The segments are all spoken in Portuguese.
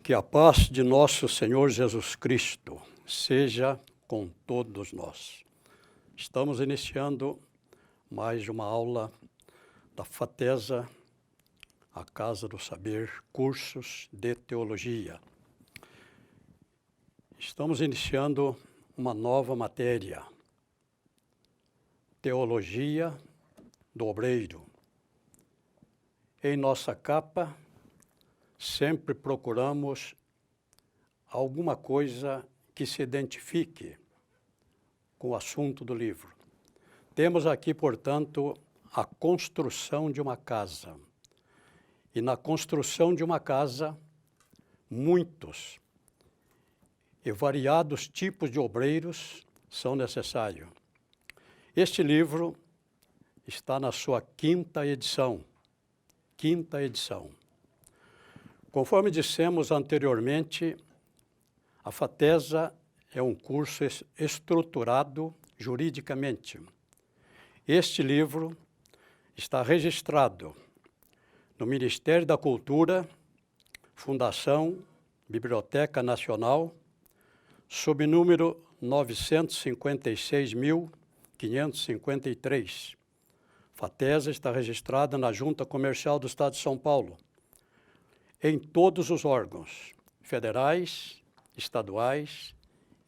Que a paz de nosso Senhor Jesus Cristo seja com todos nós. Estamos iniciando mais uma aula da FATESA, a Casa do Saber, cursos de teologia. Estamos iniciando uma nova matéria, Teologia do Obreiro. Em nossa capa, sempre procuramos alguma coisa que se identifique com o assunto do livro. Temos aqui, portanto, a construção de uma casa. E na construção de uma casa, muitos e variados tipos de obreiros são necessários. Este livro está na sua quinta edição. Conforme dissemos anteriormente, a FATESA é um curso estruturado juridicamente. Este livro está registrado no Ministério da Cultura, Fundação Biblioteca Nacional, sob número 956.553. FATESA está registrada na Junta Comercial do Estado de São Paulo, em todos os órgãos federais, estaduais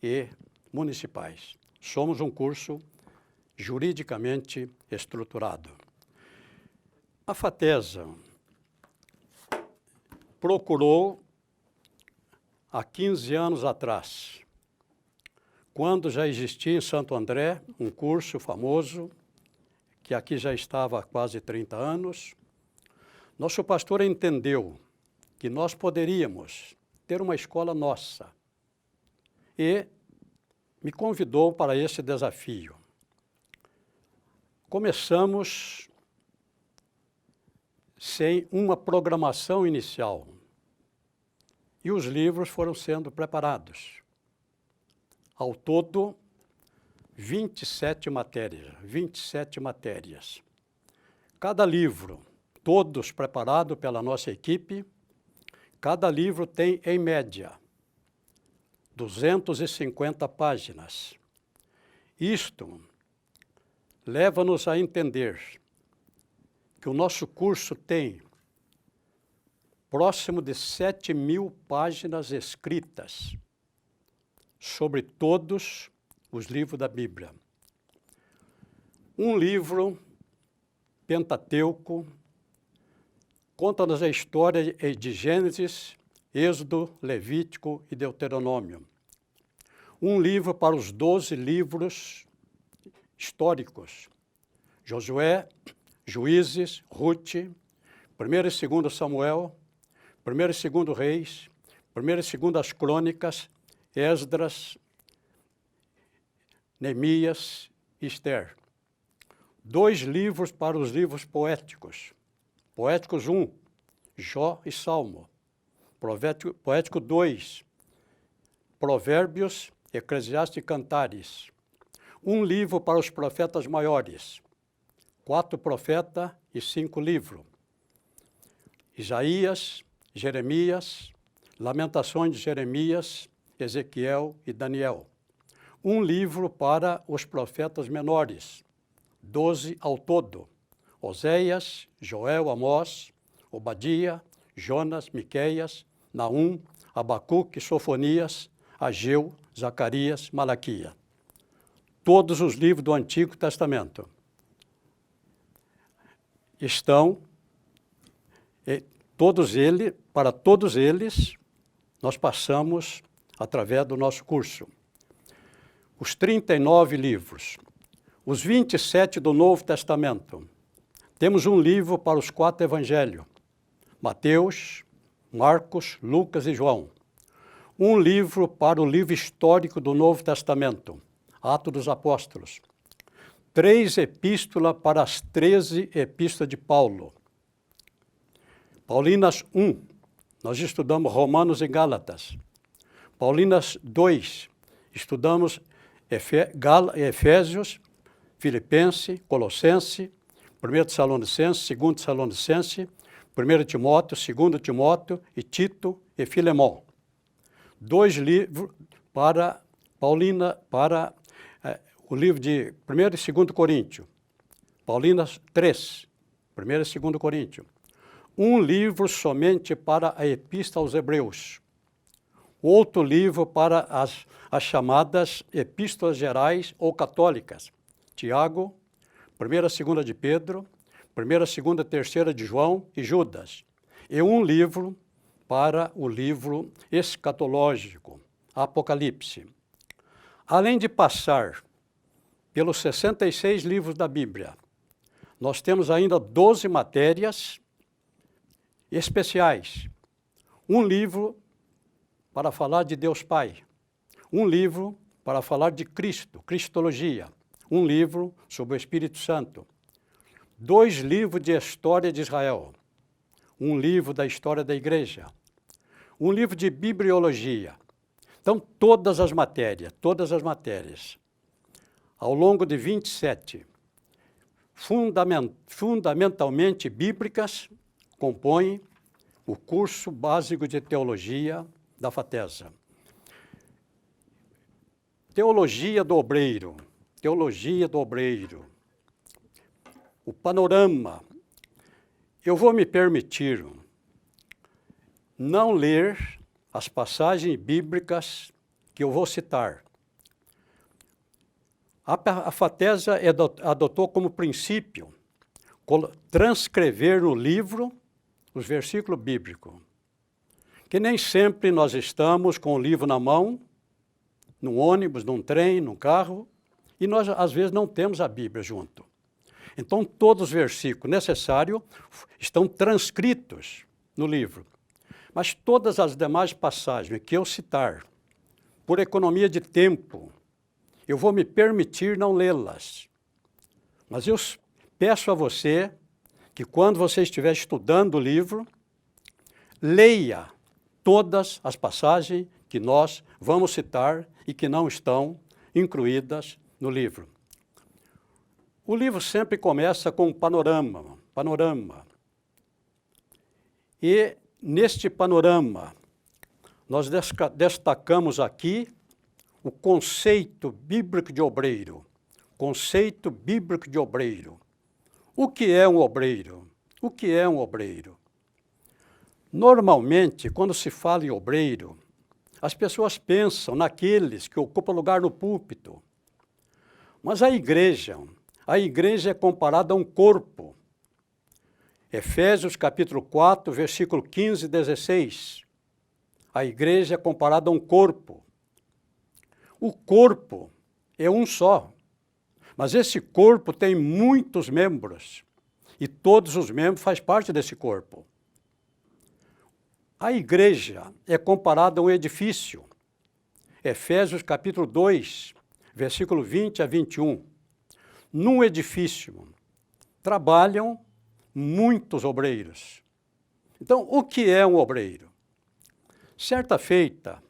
e municipais. Somos um curso juridicamente estruturado. A FATESA procurou, há 15 anos atrás, quando já existia em Santo André um curso famoso, que aqui já estava há quase 30 anos, nosso pastor entendeu que nós poderíamos ter uma escola nossa e me convidou para esse desafio. Começamos sem uma programação inicial e os livros foram sendo preparados. Ao todo, 27 matérias. Cada livro, todos preparados pela nossa equipe, cada livro tem, em média, 250 páginas. Isto leva-nos a entender que o nosso curso tem próximo de 7.000 páginas escritas sobre todos os livros da Bíblia. Um livro, Pentateuco, conta-nos a história de Gênesis, Êxodo, Levítico e Deuteronômio. Um livro para os 12 livros históricos, Josué, Juízes, Ruth, 1 e 2 Samuel, 1 e 2 Reis, 1 e 2 Crônicas, Esdras, Neemias e Esther. 2 livros para os livros poéticos. Poéticos 1, Jó e Salmo. Poético 2, Provérbios, Eclesiastes e Cantares. 1 livro para os profetas maiores. 4 profetas e 5 livros. Isaías, Jeremias, Lamentações de Jeremias, Ezequiel e Daniel. 1 livro para os profetas menores, 12 ao todo. Oséias, Joel, Amós, Obadia, Jonas, Miqueias, Naum, Abacuque, Sofonias, Ageu, Zacarias, Malaquia. Todos os livros do Antigo Testamento estão, para todos eles, nós passamos através do nosso curso. Os 39 livros, os 27 do Novo Testamento. Temos um livro para os 4 evangelhos, Mateus, Marcos, Lucas e João. Um livro para o livro histórico do Novo Testamento, Atos dos Apóstolos. 3 epístolas para as 13 epístolas de Paulo. Paulinas 1, nós estudamos Romanos e Gálatas. Paulinas 2, estudamos Efésios, Filipenses, Colossenses, 1 Tessalonicenses, 2 Tessalonicenses, 1 Timóteo, 2 Timóteo e Tito e Filemão. 2 livros para Paulina, para o livro de 1 e 2 Coríntios. Paulina 3, 1 e 2 Coríntios. Um livro somente para a Epístola aos Hebreus. Outro livro para as chamadas Epístolas Gerais ou Católicas. Tiago, 1ª e 2 de Pedro, 1ª, 2ª, 3ª de João e Judas. E um livro para o livro escatológico, Apocalipse. Além de passar pelos 66 livros da Bíblia, nós temos ainda 12 matérias especiais. Um livro para falar de Deus Pai. Um livro para falar de Cristo, Cristologia. Um livro sobre o Espírito Santo. 2 livros de história de Israel. Um livro da história da igreja. Um livro de bibliologia. Então, todas as matérias, ao longo de 27, fundamentalmente bíblicas, compõem o curso básico de teologia da FATESA. Teologia do obreiro, o panorama. Eu vou me permitir não ler as passagens bíblicas que eu vou citar. A FATESA adotou como princípio transcrever no livro os versículos bíblicos, que nem sempre nós estamos com o livro na mão, num ônibus, num trem, num carro, e nós, às vezes, não temos a Bíblia junto. Então, todos os versículos necessários estão transcritos no livro. Mas todas as demais passagens que eu citar, por economia de tempo, eu vou me permitir não lê-las. Mas eu peço a você que, quando você estiver estudando o livro, leia todas as passagens que nós vamos citar e que não estão incluídas no livro. O livro sempre começa com um panorama. E, neste panorama, nós destacamos aqui o conceito bíblico de obreiro. O que é um obreiro? Normalmente, quando se fala em obreiro, as pessoas pensam naqueles que ocupam lugar no púlpito. Mas a igreja é comparada a um corpo. Efésios capítulo 4, versículo 15 e 16. A igreja é comparada a um corpo. O corpo é um só, mas esse corpo tem muitos membros, e todos os membros fazem parte desse corpo. A igreja é comparada a um edifício. Efésios capítulo 2, versículo 20 a 21. Num edifício trabalham muitos obreiros. Então, o que é um obreiro? Certa feita,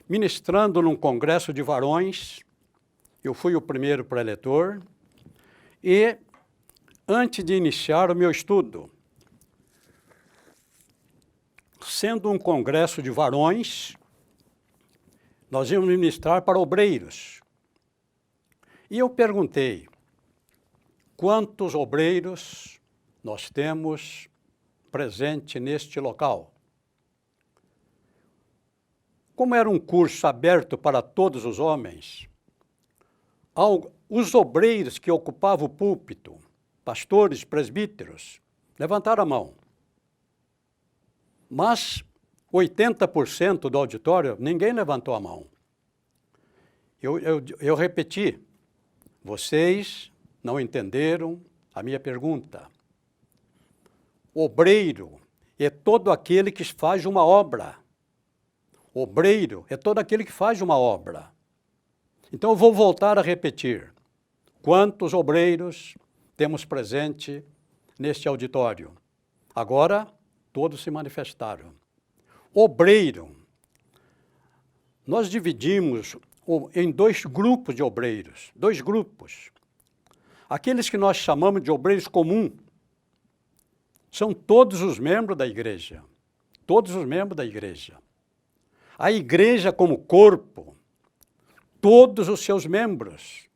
ministrando num congresso de varões, eu fui o primeiro preletor, e antes de iniciar o meu estudo, sendo um congresso de varões, nós íamos ministrar para obreiros. E eu perguntei, quantos obreiros nós temos presente neste local? Como era um curso aberto para todos os homens, os obreiros que ocupavam o púlpito, pastores, presbíteros, levantaram a mão. Mas 80% do auditório, ninguém levantou a mão. Eu repeti, vocês não entenderam a minha pergunta. Obreiro é todo aquele que faz uma obra. Obreiro é todo aquele que faz uma obra. Então eu vou voltar a repetir. Quantos obreiros temos presente neste auditório? Agora, todos se manifestaram. Obreiro. Nós dividimos em 2 grupos de obreiros. 2 grupos. Aqueles que nós chamamos de obreiros comuns. São todos os membros da igreja. A igreja como corpo, todos os seus membros,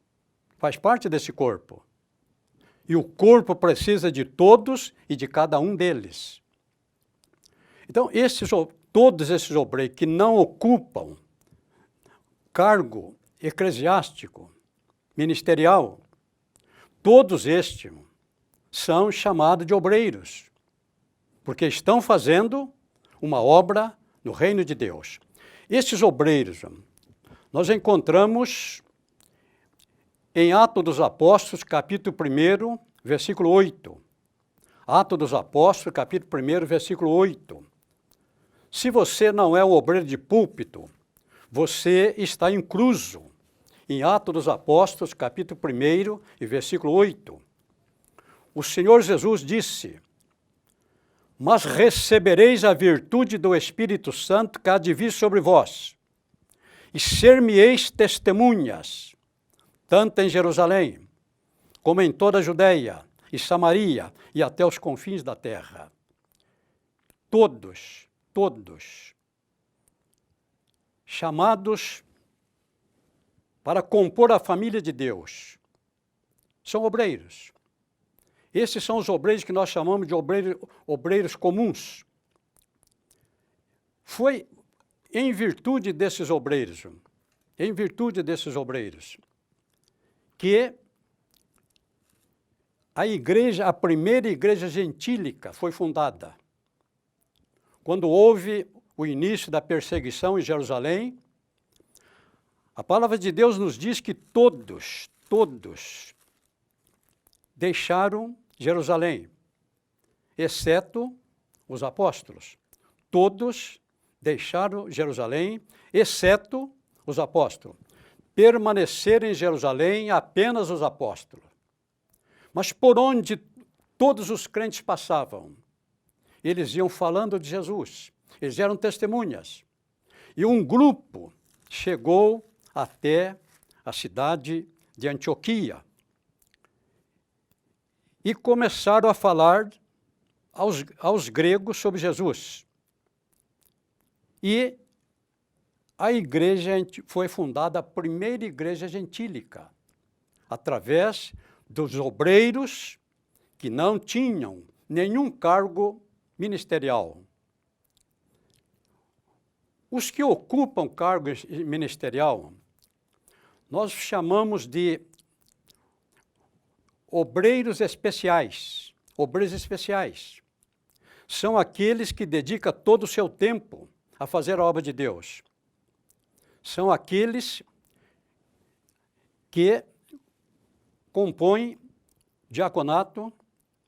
faz parte desse corpo. E o corpo precisa de todos e de cada um deles. Então, todos esses obreiros que não ocupam cargo eclesiástico, ministerial, todos estes são chamados de obreiros, porque estão fazendo uma obra no reino de Deus. Esses obreiros nós encontramos em Atos dos Apóstolos, capítulo 1, versículo 8. Atos dos Apóstolos, capítulo 1, versículo 8. Se você não é um obreiro de púlpito, você está incluso em Atos dos Apóstolos, capítulo 1 e versículo 8. O Senhor Jesus disse: mas recebereis a virtude do Espírito Santo que há de vir sobre vós, e ser-me-eis testemunhas, tanto em Jerusalém, como em toda a Judeia e Samaria e até os confins da terra. Todos, chamados para compor a família de Deus, são obreiros. Esses são os obreiros que nós chamamos de obreiros comuns. Foi em virtude desses obreiros, que a primeira igreja gentílica foi fundada. Quando houve o início da perseguição em Jerusalém, a palavra de Deus nos diz que todos deixaram Jerusalém, exceto os apóstolos. Todos deixaram Jerusalém, exceto os apóstolos. Permaneceram em Jerusalém apenas os apóstolos. Mas por onde todos os crentes passavam, eles iam falando de Jesus. Eles eram testemunhas. E um grupo chegou até a cidade de Antioquia. E começaram a falar aos gregos sobre Jesus. E a igreja foi fundada, a primeira igreja gentílica, através dos obreiros que não tinham nenhum cargo ministerial. Os que ocupam cargo ministerial, nós chamamos de obreiros especiais. Obreiros especiais são aqueles que dedicam todo o seu tempo a fazer a obra de Deus. São aqueles que compõem diaconato,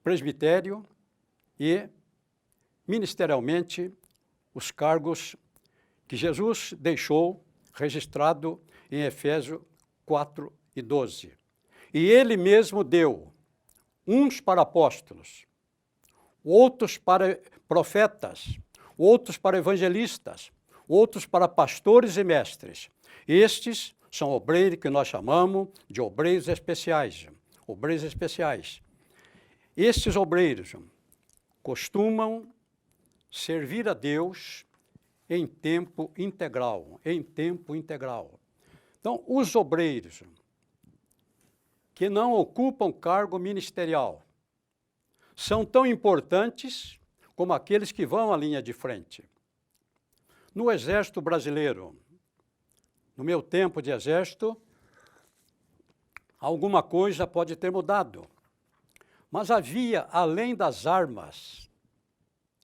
presbitério e, ministerialmente, os cargos que Jesus deixou registrado em Efésios 4 e 12. E ele mesmo deu uns para apóstolos, outros para profetas, outros para evangelistas, outros para pastores e mestres. Estes são obreiros que nós chamamos de obreiros especiais. Obreiros especiais. Estes obreiros costumam servir a Deus em tempo integral, Então, os obreiros que não ocupam cargo ministerial são tão importantes como aqueles que vão à linha de frente. No Exército Brasileiro, no meu tempo de exército, alguma coisa pode ter mudado. Mas havia, além das armas,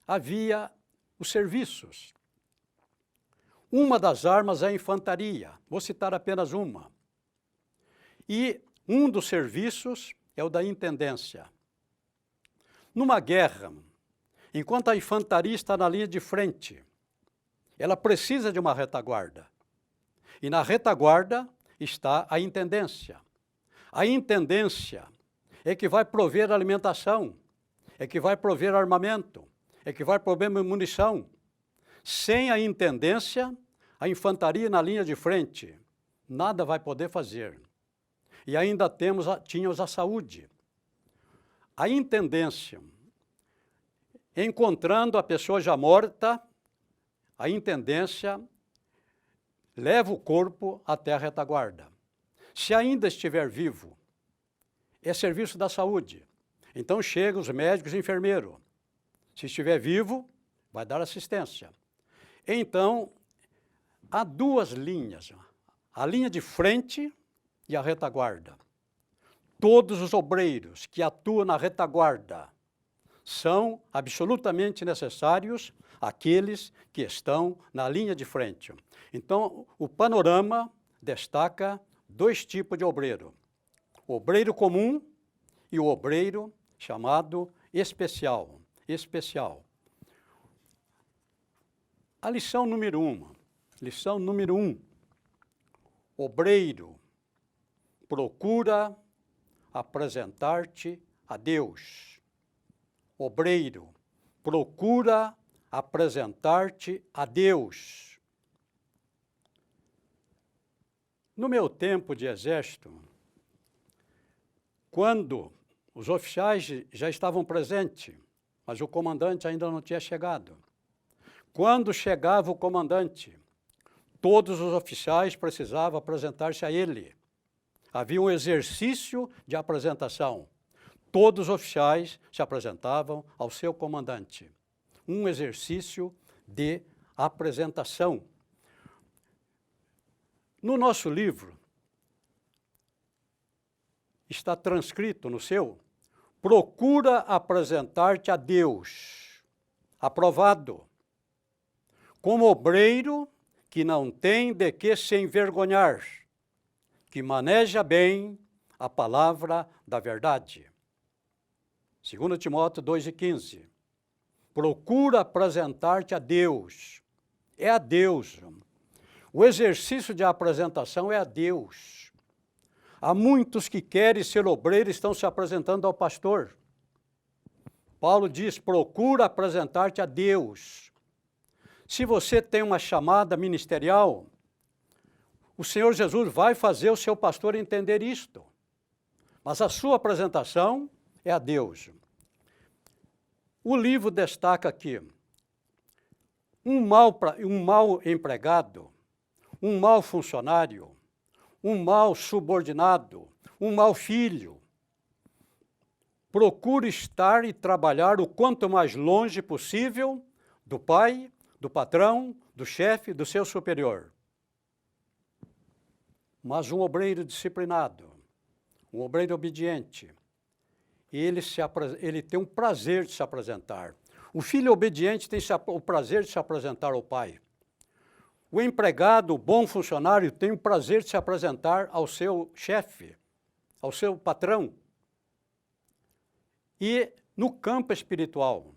havia os serviços. Uma das armas é a infantaria, vou citar apenas uma. E um dos serviços é o da intendência. Numa guerra, enquanto a infantaria está na linha de frente, ela precisa de uma retaguarda. E na retaguarda está a intendência. A intendência é que vai prover alimentação, é que vai prover armamento, é que vai prover munição. Sem a intendência, a infantaria na linha de frente, nada vai poder fazer. E ainda tínhamos a saúde. A intendência, encontrando a pessoa já morta, a intendência leva o corpo até a retaguarda. Se ainda estiver vivo, é serviço da saúde. Então chegam os médicos e enfermeiros. Se estiver vivo, vai dar assistência. Então, há duas linhas, a linha de frente e a retaguarda. Todos os obreiros que atuam na retaguarda são absolutamente necessários aqueles que estão na linha de frente. Então, o panorama destaca dois tipos de obreiro. O obreiro comum e o obreiro chamado especial. A lição número 1. Obreiro, procura apresentar-te a Deus. Obreiro, procura apresentar-te a Deus. No meu tempo de exército, quando os oficiais já estavam presentes, mas o comandante ainda não tinha chegado. Quando chegava o comandante, todos os oficiais precisavam apresentar-se a ele. Havia um exercício de apresentação. Todos os oficiais se apresentavam ao seu comandante. Um exercício de apresentação. No nosso livro, está transcrito no seu, procura apresentar-te a Deus, aprovado, como obreiro que não tem de que se envergonhar, que maneja bem a palavra da verdade. 2 Timóteo 2,15. Procura apresentar-te a Deus. É a Deus. O exercício de apresentação é a Deus. Há muitos que querem ser obreiros e estão se apresentando ao pastor. Paulo diz, procura apresentar-te a Deus. Se você tem uma chamada ministerial, o Senhor Jesus vai fazer o seu pastor entender isto. Mas a sua apresentação é a Deus. O livro destaca aqui um mau empregado, um mau funcionário, um mau subordinado, um mau filho. Procure estar e trabalhar o quanto mais longe possível do pai, do patrão, do chefe, do seu superior. Mas um obreiro disciplinado, um obreiro obediente, ele tem um prazer de se apresentar. O filho obediente tem o prazer de se apresentar ao pai. O empregado, o bom funcionário, tem o prazer de se apresentar ao seu chefe, ao seu patrão. E no campo espiritual,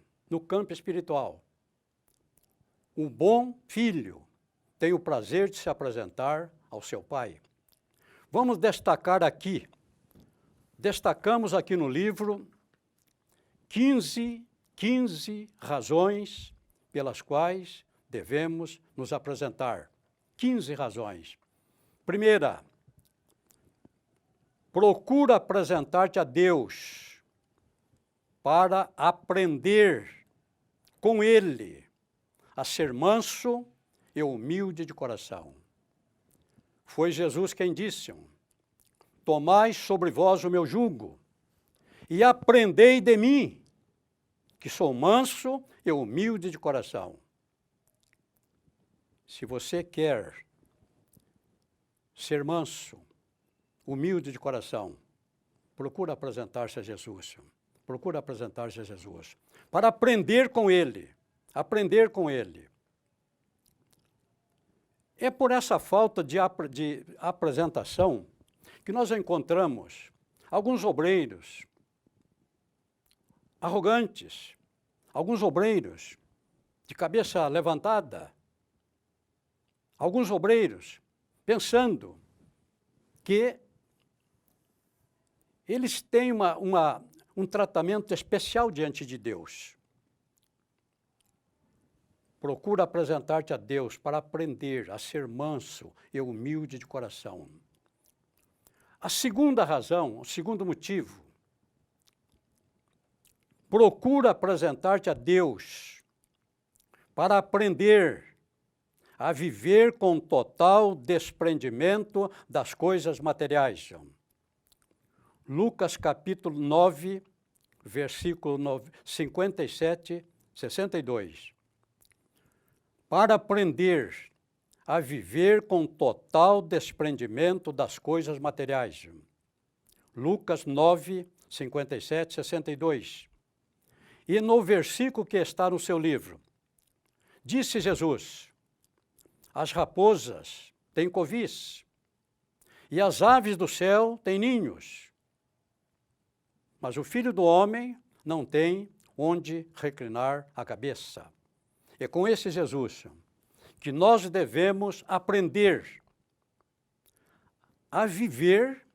o bom filho tem o prazer de se apresentar ao seu pai. Vamos destacamos aqui no livro 15 razões pelas quais devemos nos apresentar. 15 razões. Primeira, procura apresentar-te a Deus para aprender com Ele a ser manso e humilde de coração. Foi Jesus quem disse, tomai sobre vós o meu jugo e aprendei de mim, que sou manso e humilde de coração. Se você quer ser manso, humilde de coração, procura apresentar-se a Jesus. Procura apresentar-se a Jesus. Para aprender com Ele. Aprender com Ele. É por essa falta de apresentação que nós encontramos alguns obreiros arrogantes, alguns obreiros de cabeça levantada, alguns obreiros pensando que eles têm um tratamento especial diante de Deus. Procura apresentar-te a Deus para aprender a ser manso e humilde de coração. A segunda razão, o segundo motivo, procura apresentar-te a Deus para aprender a viver com total desprendimento das coisas materiais. Lucas capítulo 9, versículo 57, 62. Para aprender a viver com total desprendimento das coisas materiais. Lucas 9, 57, 62. E no versículo que está no seu livro, disse Jesus: as raposas têm covis, e as aves do céu têm ninhos, mas o Filho do Homem não tem onde reclinar a cabeça. É com esse Jesus que nós devemos aprender a viver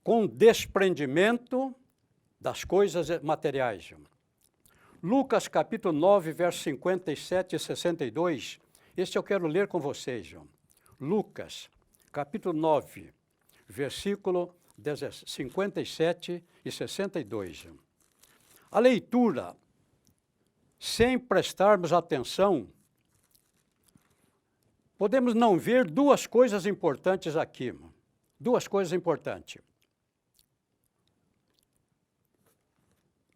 com desprendimento das coisas materiais. Lucas capítulo 9, versos 57 e 62, este eu quero ler com vocês. Lucas capítulo 9, versículo 57 e 62. A leitura, sem prestarmos atenção, podemos não ver duas coisas importantes aqui. Duas coisas importantes.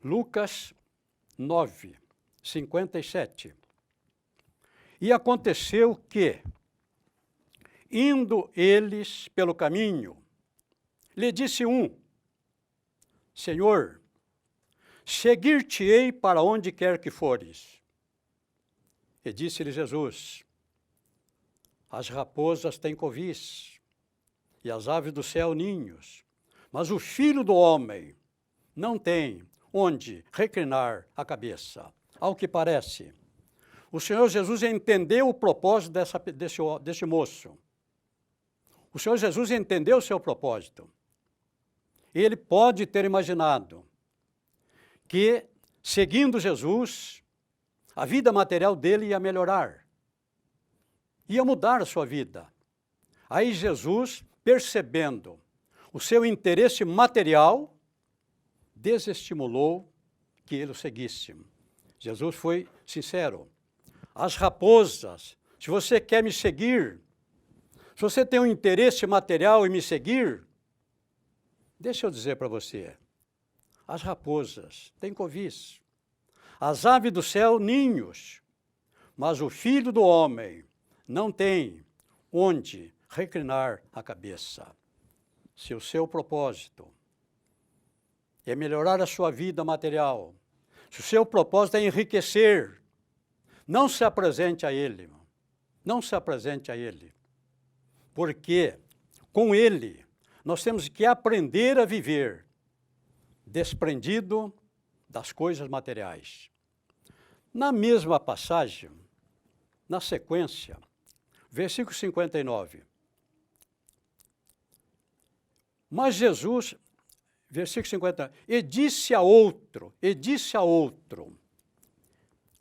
Lucas 9, 57. E aconteceu que, indo eles pelo caminho, lhe disse um: Senhor, seguir-te-ei para onde quer que fores. E disse-lhe Jesus: as raposas têm covis, e as aves do céu ninhos, mas o Filho do Homem não tem onde reclinar a cabeça. Ao que parece, o Senhor Jesus entendeu o propósito desse moço. O Senhor Jesus entendeu o seu propósito. Ele pode ter imaginado que, seguindo Jesus, a vida material dele ia melhorar, ia mudar a sua vida. Aí Jesus, percebendo o seu interesse material, desestimulou que ele o seguisse. Jesus foi sincero. As raposas, se você quer me seguir, se você tem um interesse material em me seguir, deixa eu dizer para você, as raposas têm covis, as aves do céu ninhos, mas o Filho do Homem não tem onde reclinar a cabeça. Se o seu propósito é melhorar a sua vida material, se o seu propósito é enriquecer, não se apresente a ele, não se apresente a ele, porque com ele nós temos que aprender a viver desprendido das coisas materiais. Na mesma passagem, na sequência, versículo 59. Mas Jesus, versículo 50, e disse a outro,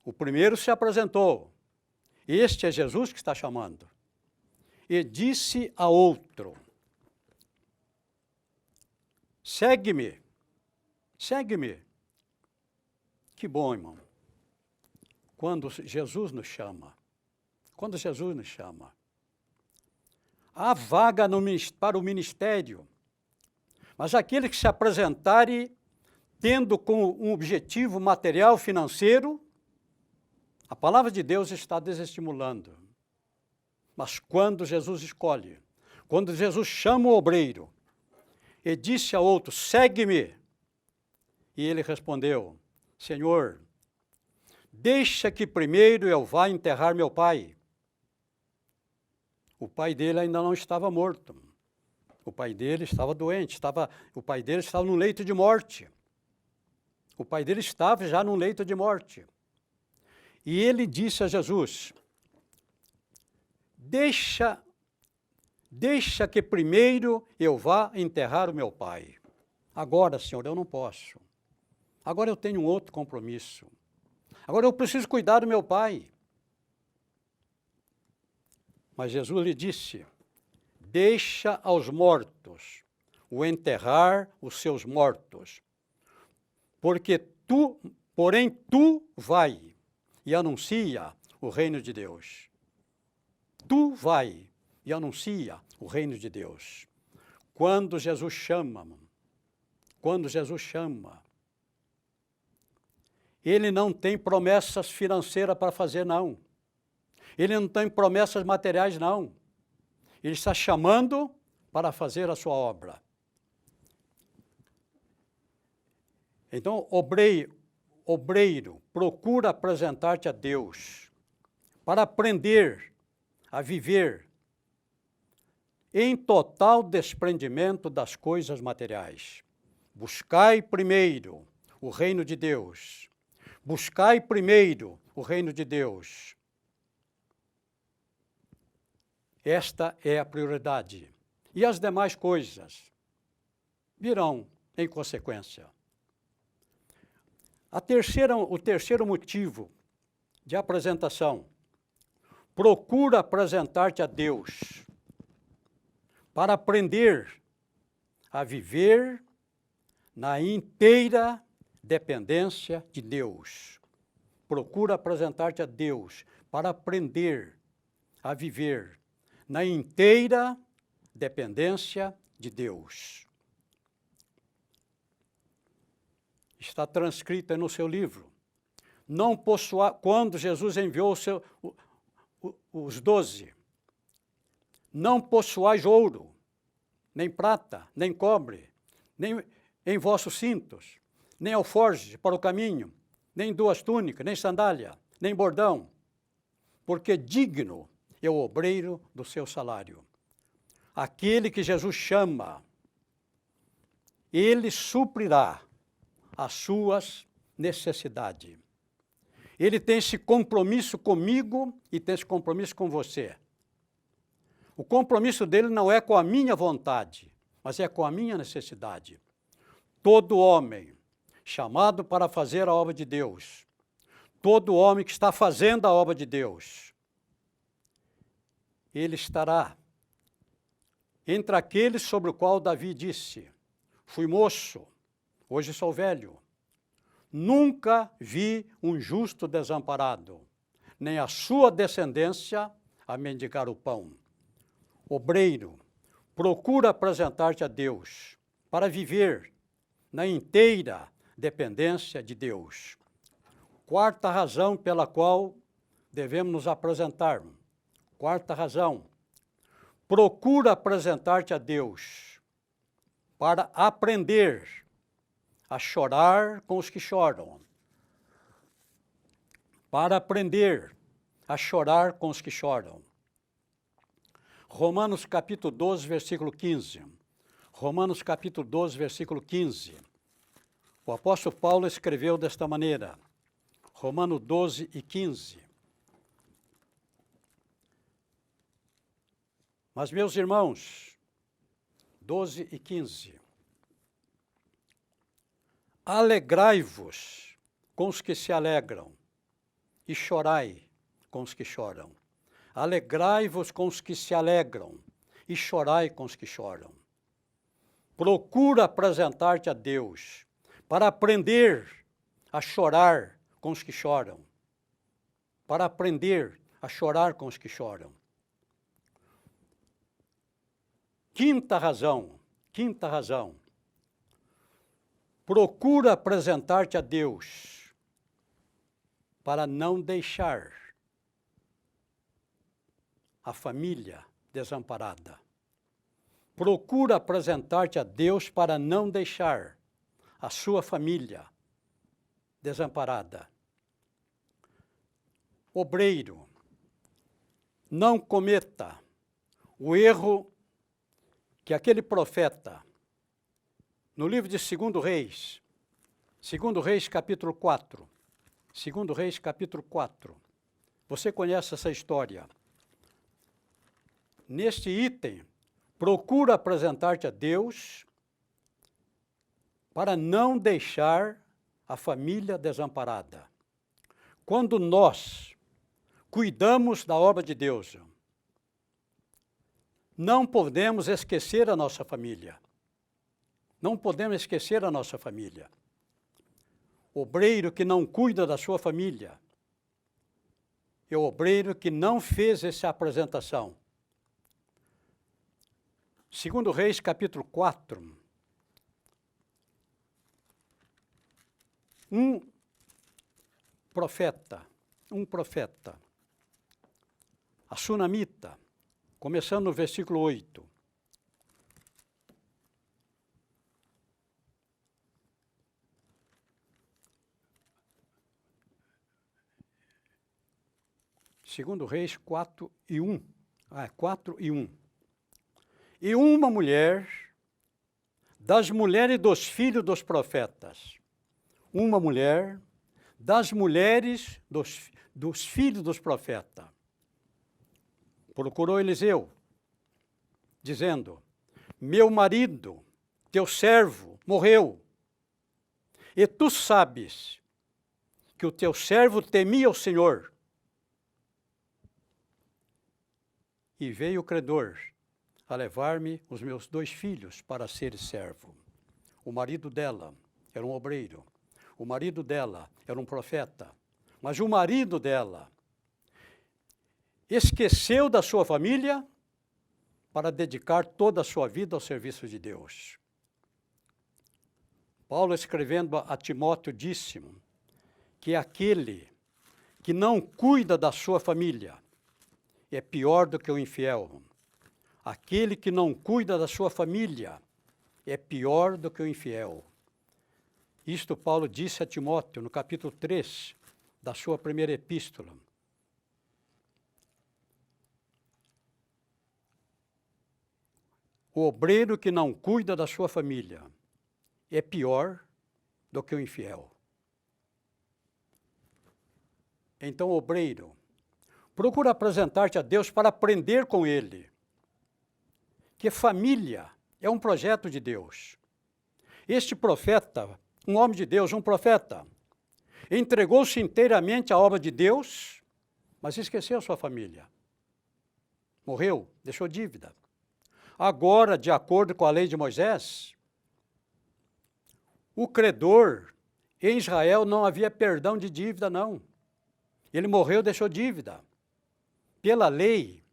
o primeiro se apresentou, este é Jesus que está chamando, e disse a outro, segue-me. Que bom, irmão, quando Jesus nos chama, há vaga para o ministério, mas aquele que se apresentarem tendo como um objetivo material, financeiro, a palavra de Deus está desestimulando. Mas quando Jesus escolhe, quando Jesus chama o obreiro, e disse a outro, segue-me, e ele respondeu, Senhor, deixa que primeiro eu vá enterrar meu pai. O pai dele ainda não estava morto. O pai dele estava doente, o pai dele estava no leito de morte. O pai dele estava já no leito de morte. E ele disse a Jesus, deixa que primeiro eu vá enterrar o meu pai. Agora, Senhor, eu não posso. Agora eu tenho um outro compromisso. Agora eu preciso cuidar do meu pai. Mas Jesus lhe disse, deixa aos mortos o enterrar os seus mortos, porém tu vai e anuncia o reino de Deus. tu vai e anuncia o reino de Deus. Quando Jesus chama, ele não tem promessas financeiras para fazer, não. Ele não tem promessas materiais, não. Ele está chamando para fazer a sua obra. Então, obreiro, procura apresentar-te a Deus para aprender a viver em total desprendimento das coisas materiais. Buscai primeiro o reino de Deus. Buscai primeiro o reino de Deus. Esta é a prioridade. E as demais coisas virão em consequência. O terceiro motivo de apresentação: procura apresentar-te a Deus para aprender a viver na inteira dependência de Deus. Procura apresentar-te a Deus para aprender a viver na inteira dependência de Deus. Está transcrita no seu livro. Não possua, quando Jesus enviou os 12, não possuais ouro, nem prata, nem cobre, nem em vossos cintos, nem alforje para o caminho, nem 2 túnicas, nem sandália, nem bordão, porque digno é o obreiro do seu salário. Aquele que Jesus chama, ele suprirá as suas necessidades. Ele tem esse compromisso comigo e tem esse compromisso com você. O compromisso dele não é com a minha vontade, mas é com a minha necessidade. Todo homem chamado para fazer a obra de Deus, todo homem que está fazendo a obra de Deus, ele estará entre aqueles sobre o qual Davi disse: fui moço, hoje sou velho. Nunca vi um justo desamparado, nem a sua descendência a mendigar o pão. Obreiro, procura apresentar-te a Deus para viver na inteira dependência de Deus. Quarta razão pela qual devemos nos apresentar. Quarta razão, procura apresentar-te a Deus para aprender a chorar com os que choram. Para aprender a chorar com os que choram. Romanos capítulo 12, versículo 15. Romanos capítulo 12, versículo 15. O apóstolo Paulo escreveu desta maneira. Romanos 12 e 15. Mas, meus irmãos, 12 e 15. Alegrai-vos com os que se alegram e chorai com os que choram. Alegrai-vos com os que se alegram e chorai com os que choram. Procura apresentar-te a Deus para aprender a chorar com os que choram. Para aprender a chorar com os que choram. Quinta razão. Procura apresentar-te a Deus para não deixar a família desamparada. Procura apresentar-te a Deus para não deixar a sua família desamparada. Obreiro, não cometa o erro que aquele profeta, no livro de 2 Reis capítulo 4, 2 Reis capítulo 4, você conhece essa história. Neste item, procura apresentar-te a Deus para não deixar a família desamparada. Quando nós cuidamos da obra de Deus, não podemos esquecer a nossa família. Não podemos esquecer a nossa família. Obreiro que não cuida da sua família, e o obreiro que não fez essa apresentação. 2 Reis, capítulo 4. Um profeta, a sunamita, começando no versículo 8. Segundo Reis 4:1. 4:1. E uma mulher das mulheres dos filhos dos profetas, uma mulher das mulheres dos filhos dos profetas, procurou Eliseu, dizendo: meu marido, teu servo, morreu, e tu sabes que o teu servo temia o Senhor. E veio o credor a levar-me os meus 2 filhos para ser servo. O marido dela era um obreiro, o marido dela era um profeta, mas o marido dela esqueceu da sua família para dedicar toda a sua vida ao serviço de Deus. Paulo, escrevendo a Timóteo, disse que aquele que não cuida da sua família é pior do que o infiel. Aquele que não cuida da sua família é pior do que o infiel. Isto Paulo disse a Timóteo no capítulo 3 da sua primeira epístola. O obreiro que não cuida da sua família é pior do que o infiel. Então, obreiro, procura apresentar-te a Deus para aprender com Ele. Que família é um projeto de Deus. Este profeta, um homem de Deus, um profeta, entregou-se inteiramente à obra de Deus, mas esqueceu sua família. Morreu, deixou dívida. Agora, de acordo com a lei de Moisés, o credor em Israel não havia perdão de dívida, não. Ele morreu, deixou dívida. Pela lei,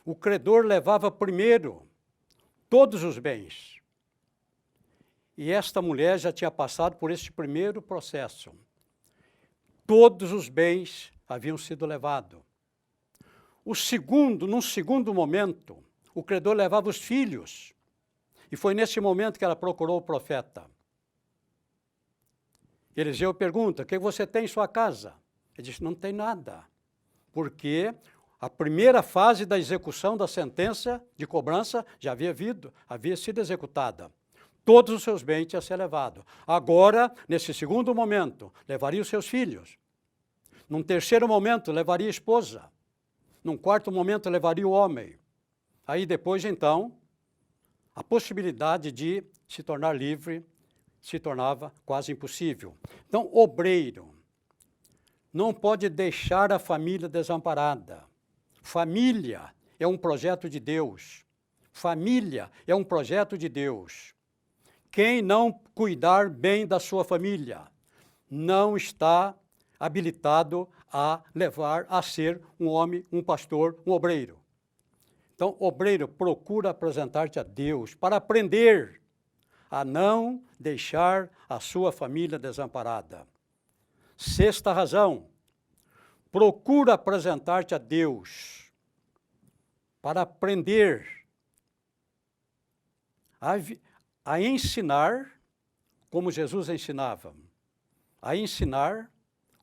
o credor levava primeiro todos os bens. E esta mulher já tinha passado por este primeiro processo. Todos os bens haviam sido levados. Num segundo momento, o credor levava os filhos. E foi nesse momento que ela procurou o profeta. Eliseu pergunta: o que você tem em sua casa? Ele disse: não tem nada. Porque a primeira fase da execução da sentença de cobrança já havia sido executada. Todos os seus bens tinham sido levados. Agora, nesse segundo momento, levaria os seus filhos. Num terceiro momento, levaria a esposa. Num quarto momento, levaria o homem. Aí depois, então, a possibilidade de se tornar livre se tornava quase impossível. Então, obreiro não pode deixar a família desamparada. Família é um projeto de Deus. Família é um projeto de Deus. Quem não cuidar bem da sua família não está habilitado a levar a ser um homem, um pastor, um obreiro. Então, obreiro, procura apresentar-te a Deus para aprender a não deixar a sua família desamparada. Sexta razão, procura apresentar-te a Deus para aprender a ensinar como Jesus ensinava. A ensinar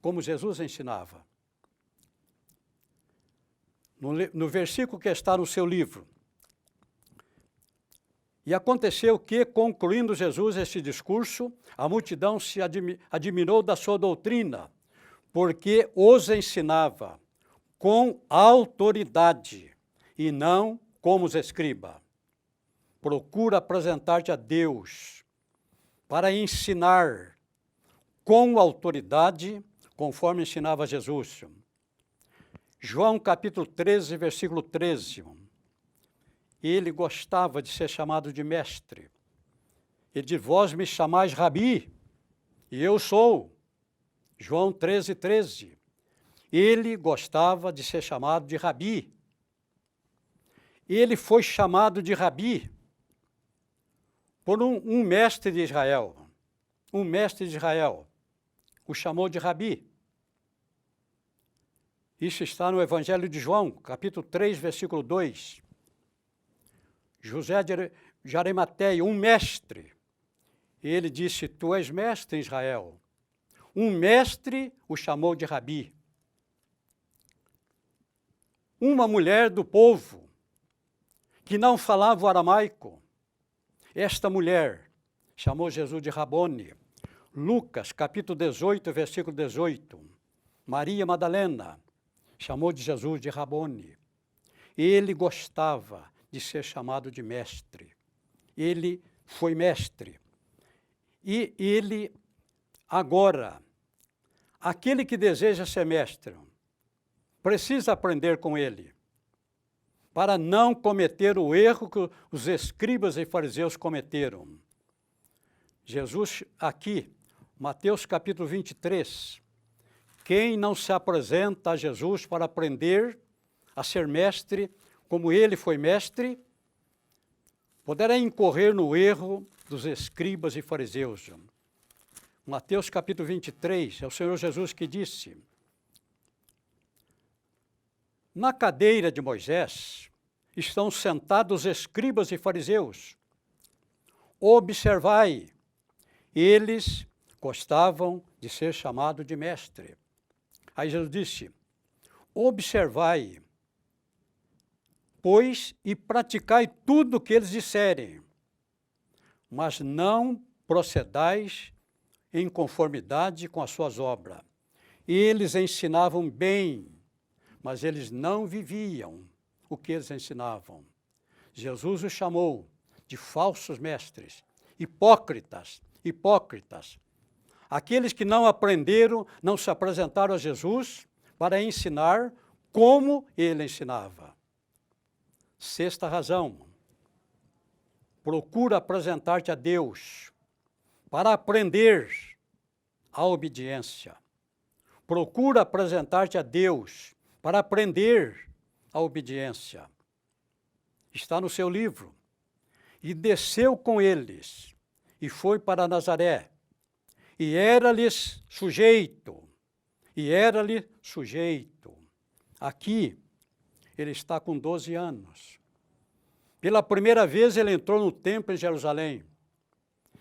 como Jesus ensinava. No versículo que está no seu livro. E aconteceu que, concluindo Jesus este discurso, a multidão se admirou da sua doutrina, porque os ensinava com autoridade e não como os escribas. Procura apresentar-te a Deus para ensinar com autoridade, conforme ensinava Jesus. João capítulo 13, versículo 13. Ele gostava de ser chamado de mestre. Ele diz: vós me chamais Rabi, e eu sou. João 13, 13. ele gostava de ser chamado de Rabi. Ele foi chamado de Rabi por um mestre de Israel. Um mestre de Israel o chamou de Rabi. Isso está no Evangelho de João, capítulo 3, versículo 2. José de Arimateia, um mestre. Ele disse, tu és mestre em Israel. Um mestre o chamou de Rabi. Uma mulher do povo, que não falava o aramaico, esta mulher chamou Jesus de Rabone. Lucas, capítulo 18, versículo 18. Maria Madalena chamou de Jesus de Rabone. Ele gostava de ser chamado de mestre. Ele foi mestre. E ele, agora, aquele que deseja ser mestre, precisa aprender com ele, para não cometer o erro que os escribas e fariseus cometeram. Jesus, aqui, Mateus capítulo 23, quem não se apresenta a Jesus para aprender a ser mestre, como ele foi mestre, poderá incorrer no erro dos escribas e fariseus. Mateus capítulo 23, é o Senhor Jesus que disse, na cadeira de Moisés estão sentados escribas e fariseus. Observai, eles gostavam de ser chamados de mestre. Aí Jesus disse, observai, pois, e praticai tudo o que eles disserem, mas não procedais em conformidade com as suas obras. Eles ensinavam bem, mas eles não viviam o que eles ensinavam. Jesus os chamou de falsos mestres, hipócritas. Aqueles que não aprenderam, não se apresentaram a Jesus para ensinar como ele ensinava. Sexta razão, procura apresentar-te a Deus para aprender a obediência. Procura apresentar-te a Deus para aprender a obediência. Está no seu livro. E desceu com eles, e foi para Nazaré, e era-lhes sujeito, Aqui, ele está com 12 anos. Pela primeira vez ele entrou no templo em Jerusalém,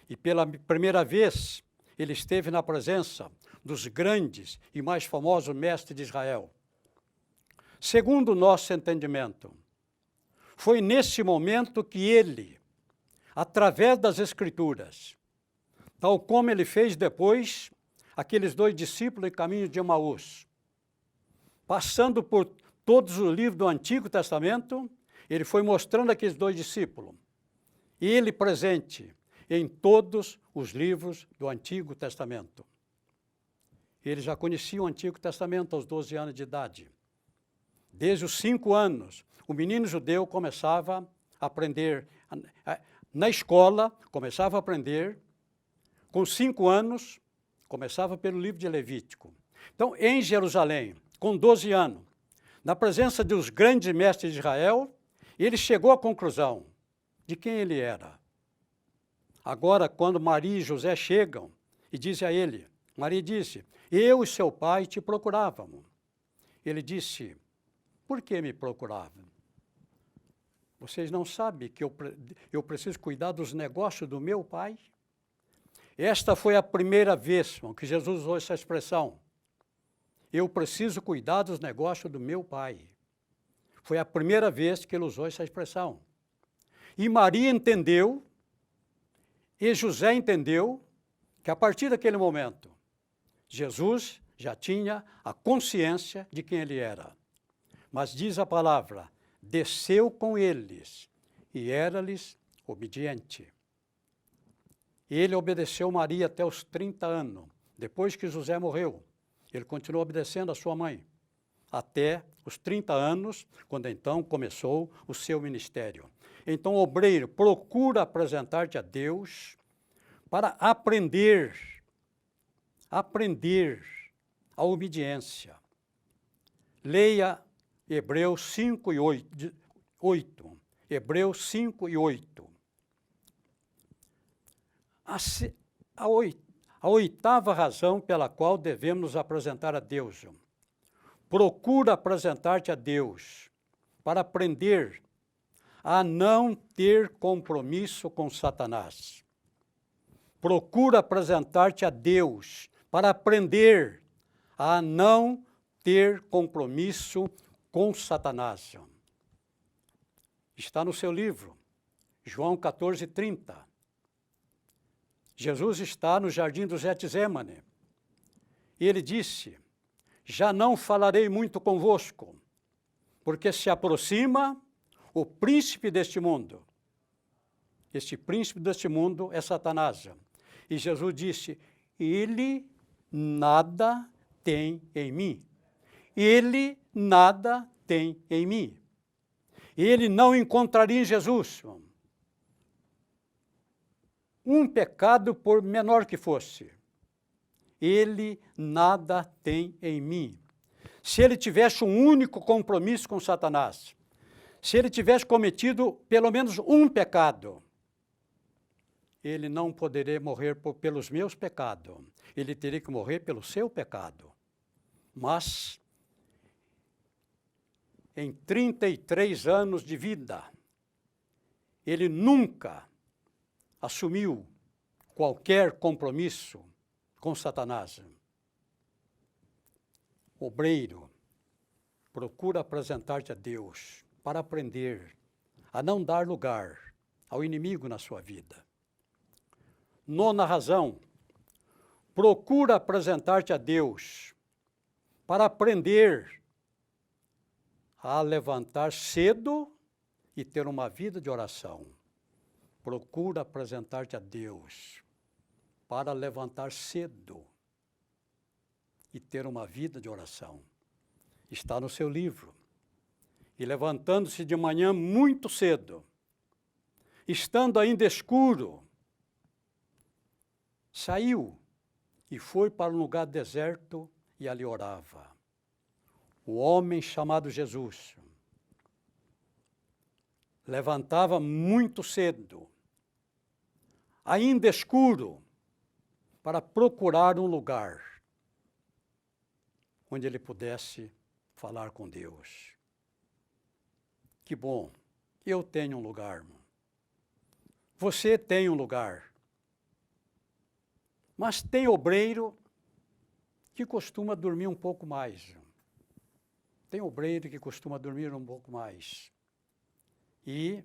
e pela primeira vez ele esteve na presença dos grandes e mais famosos mestres de Israel. Segundo o nosso entendimento, foi nesse momento que ele, através das Escrituras, tal como ele fez depois aqueles 2 discípulos em caminho de Emaús, passando por todos os livros do Antigo Testamento, ele foi mostrando aqueles 2 discípulos, ele presente em todos os livros do Antigo Testamento. Ele já conhecia o Antigo Testamento aos 12 anos de idade. Desde os 5 anos, o menino judeu começava a aprender, na escola, começava a aprender, com 5 anos, começava pelo livro de Levítico. Então, em Jerusalém, com 12 anos, na presença dos grandes mestres de Israel, ele chegou à conclusão de quem ele era. Agora, quando Maria e José chegam e dizem a ele, Maria disse, eu e seu pai te procurávamos. Ele disse, por que me procuravam? Vocês não sabem que eu preciso cuidar dos negócios do meu pai? Esta foi a primeira vez que Jesus usou essa expressão. Eu preciso cuidar dos negócios do meu pai. Foi a primeira vez que ele usou essa expressão. E Maria entendeu, e José entendeu, que a partir daquele momento, Jesus já tinha a consciência de quem ele era. Mas diz a palavra, desceu com eles e era-lhes obediente. Ele obedeceu Maria até os 30 anos. Depois que José morreu, ele continuou obedecendo a sua mãe. Até os 30 anos, quando então começou o seu ministério. Então, obreiro, procura apresentar-te a Deus para aprender a obediência. Leia Hebreus 5 e 8. Hebreus 5 e 8. A oitava razão pela qual devemos nos apresentar a Deus. Procura apresentar-te a Deus para aprender a não ter compromisso com Satanás. Procura apresentar-te a Deus para aprender a não ter compromisso com Satanás. Está no seu livro, João 14:30. Jesus está no jardim do Getsêmani. E ele disse: já não falarei muito convosco, porque se aproxima o príncipe deste mundo. Este príncipe deste mundo é Satanás. E Jesus disse: ele nada tem em mim. Ele nada tem em mim. Ele não encontraria em Jesus um pecado, por menor que fosse. Ele nada tem em mim. Se ele tivesse um único compromisso com Satanás, se ele tivesse cometido pelo menos um pecado, ele não poderia morrer pelos meus pecados. Ele teria que morrer pelo seu pecado. Mas, em 33 anos de vida, ele nunca assumiu qualquer compromisso com Satanás. Obreiro, procura apresentar-te a Deus para aprender a não dar lugar ao inimigo na sua vida. Nona razão, procura apresentar-te a Deus para aprender a levantar cedo e ter uma vida de oração. Procura apresentar-te a Deus para levantar cedo e ter uma vida de oração. Está no seu livro. E levantando-se de manhã muito cedo, estando ainda escuro, saiu e foi para um lugar deserto e ali orava. O homem chamado Jesus levantava muito cedo, ainda escuro, para procurar um lugar onde ele pudesse falar com Deus. Que bom, eu tenho um lugar. Você tem um lugar. Mas tem obreiro que costuma dormir um pouco mais. Tem obreiro que costuma dormir um pouco mais. E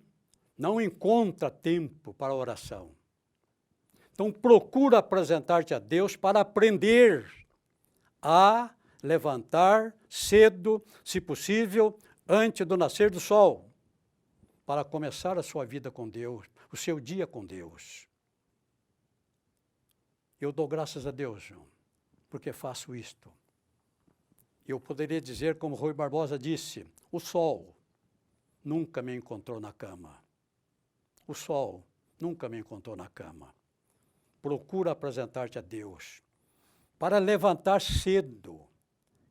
não encontra tempo para a oração. Então procura apresentar-te a Deus para aprender a levantar cedo, se possível, antes do nascer do sol, para começar a sua vida com Deus, o seu dia com Deus. Eu dou graças a Deus, porque faço isto. Eu poderia dizer, como Rui Barbosa disse, o sol nunca me encontrou na cama. O sol nunca me encontrou na cama. Procura apresentar-te a Deus para levantar cedo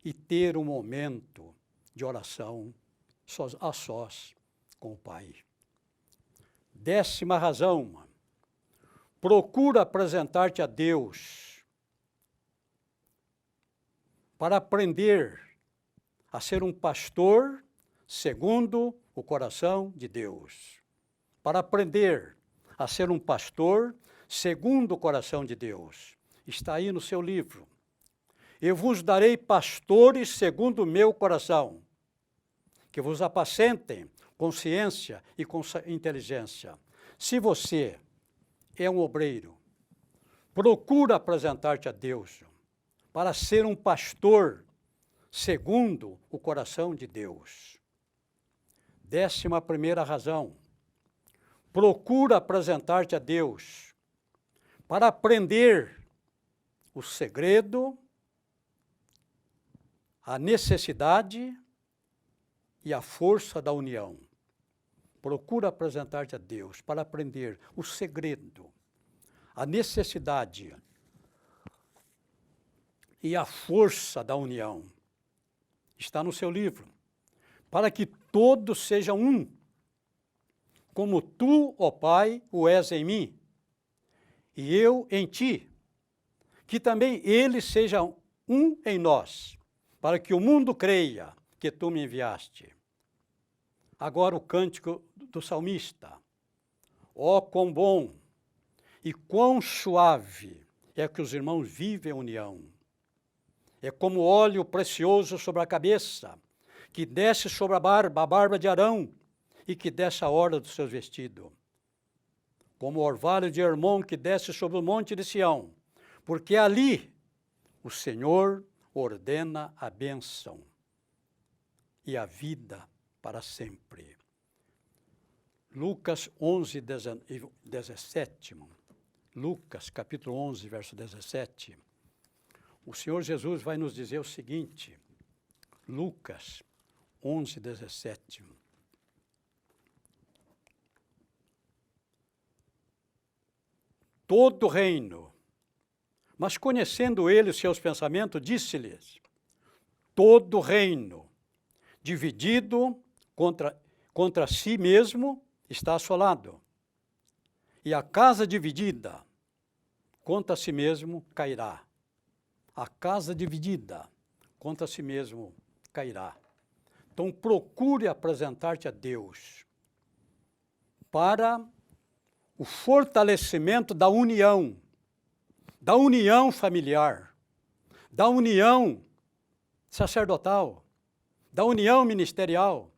e ter um momento de oração a sós com o Pai. 10ª razão, procura apresentar-te a Deus para aprender a ser um pastor segundo o coração de Deus. Para aprender a ser um pastor segundo o coração de Deus. Está aí no seu livro. Eu vos darei pastores segundo o meu coração, que vos apacentem com ciência e com inteligência. Se você é um obreiro, procura apresentar-te a Deus para ser um pastor segundo o coração de Deus. 11ª razão, procura apresentar-te a Deus para aprender o segredo, a necessidade e a força da união. Procura apresentar-te a Deus para aprender o segredo, a necessidade e a força da união. está no seu livro, para que todos sejam um, como tu, ó Pai, o és em mim, e eu em ti, que também eles sejam um em nós, para que o mundo creia que tu me enviaste. Agora o cântico do salmista. Ó, quão bom e quão suave é que os irmãos vivem em união. É como óleo precioso sobre a cabeça, que desce sobre a barba de Arão, e que desce a orla dos seus vestidos. Como o orvalho de Hermon que desce sobre o monte de Sião, porque ali o Senhor ordena a bênção e a vida para sempre. Lucas 11, 17. Lucas, capítulo 11, verso 17. O Senhor Jesus vai nos dizer o seguinte, Lucas 11, 17. Todo reino, mas conhecendo ele os seus pensamentos, disse-lhes, todo reino dividido contra si mesmo está assolado, e a casa dividida contra si mesmo cairá. A casa dividida contra si mesmo cairá. Então procure apresentar-te a Deus para o fortalecimento da união familiar, da união sacerdotal, da união ministerial,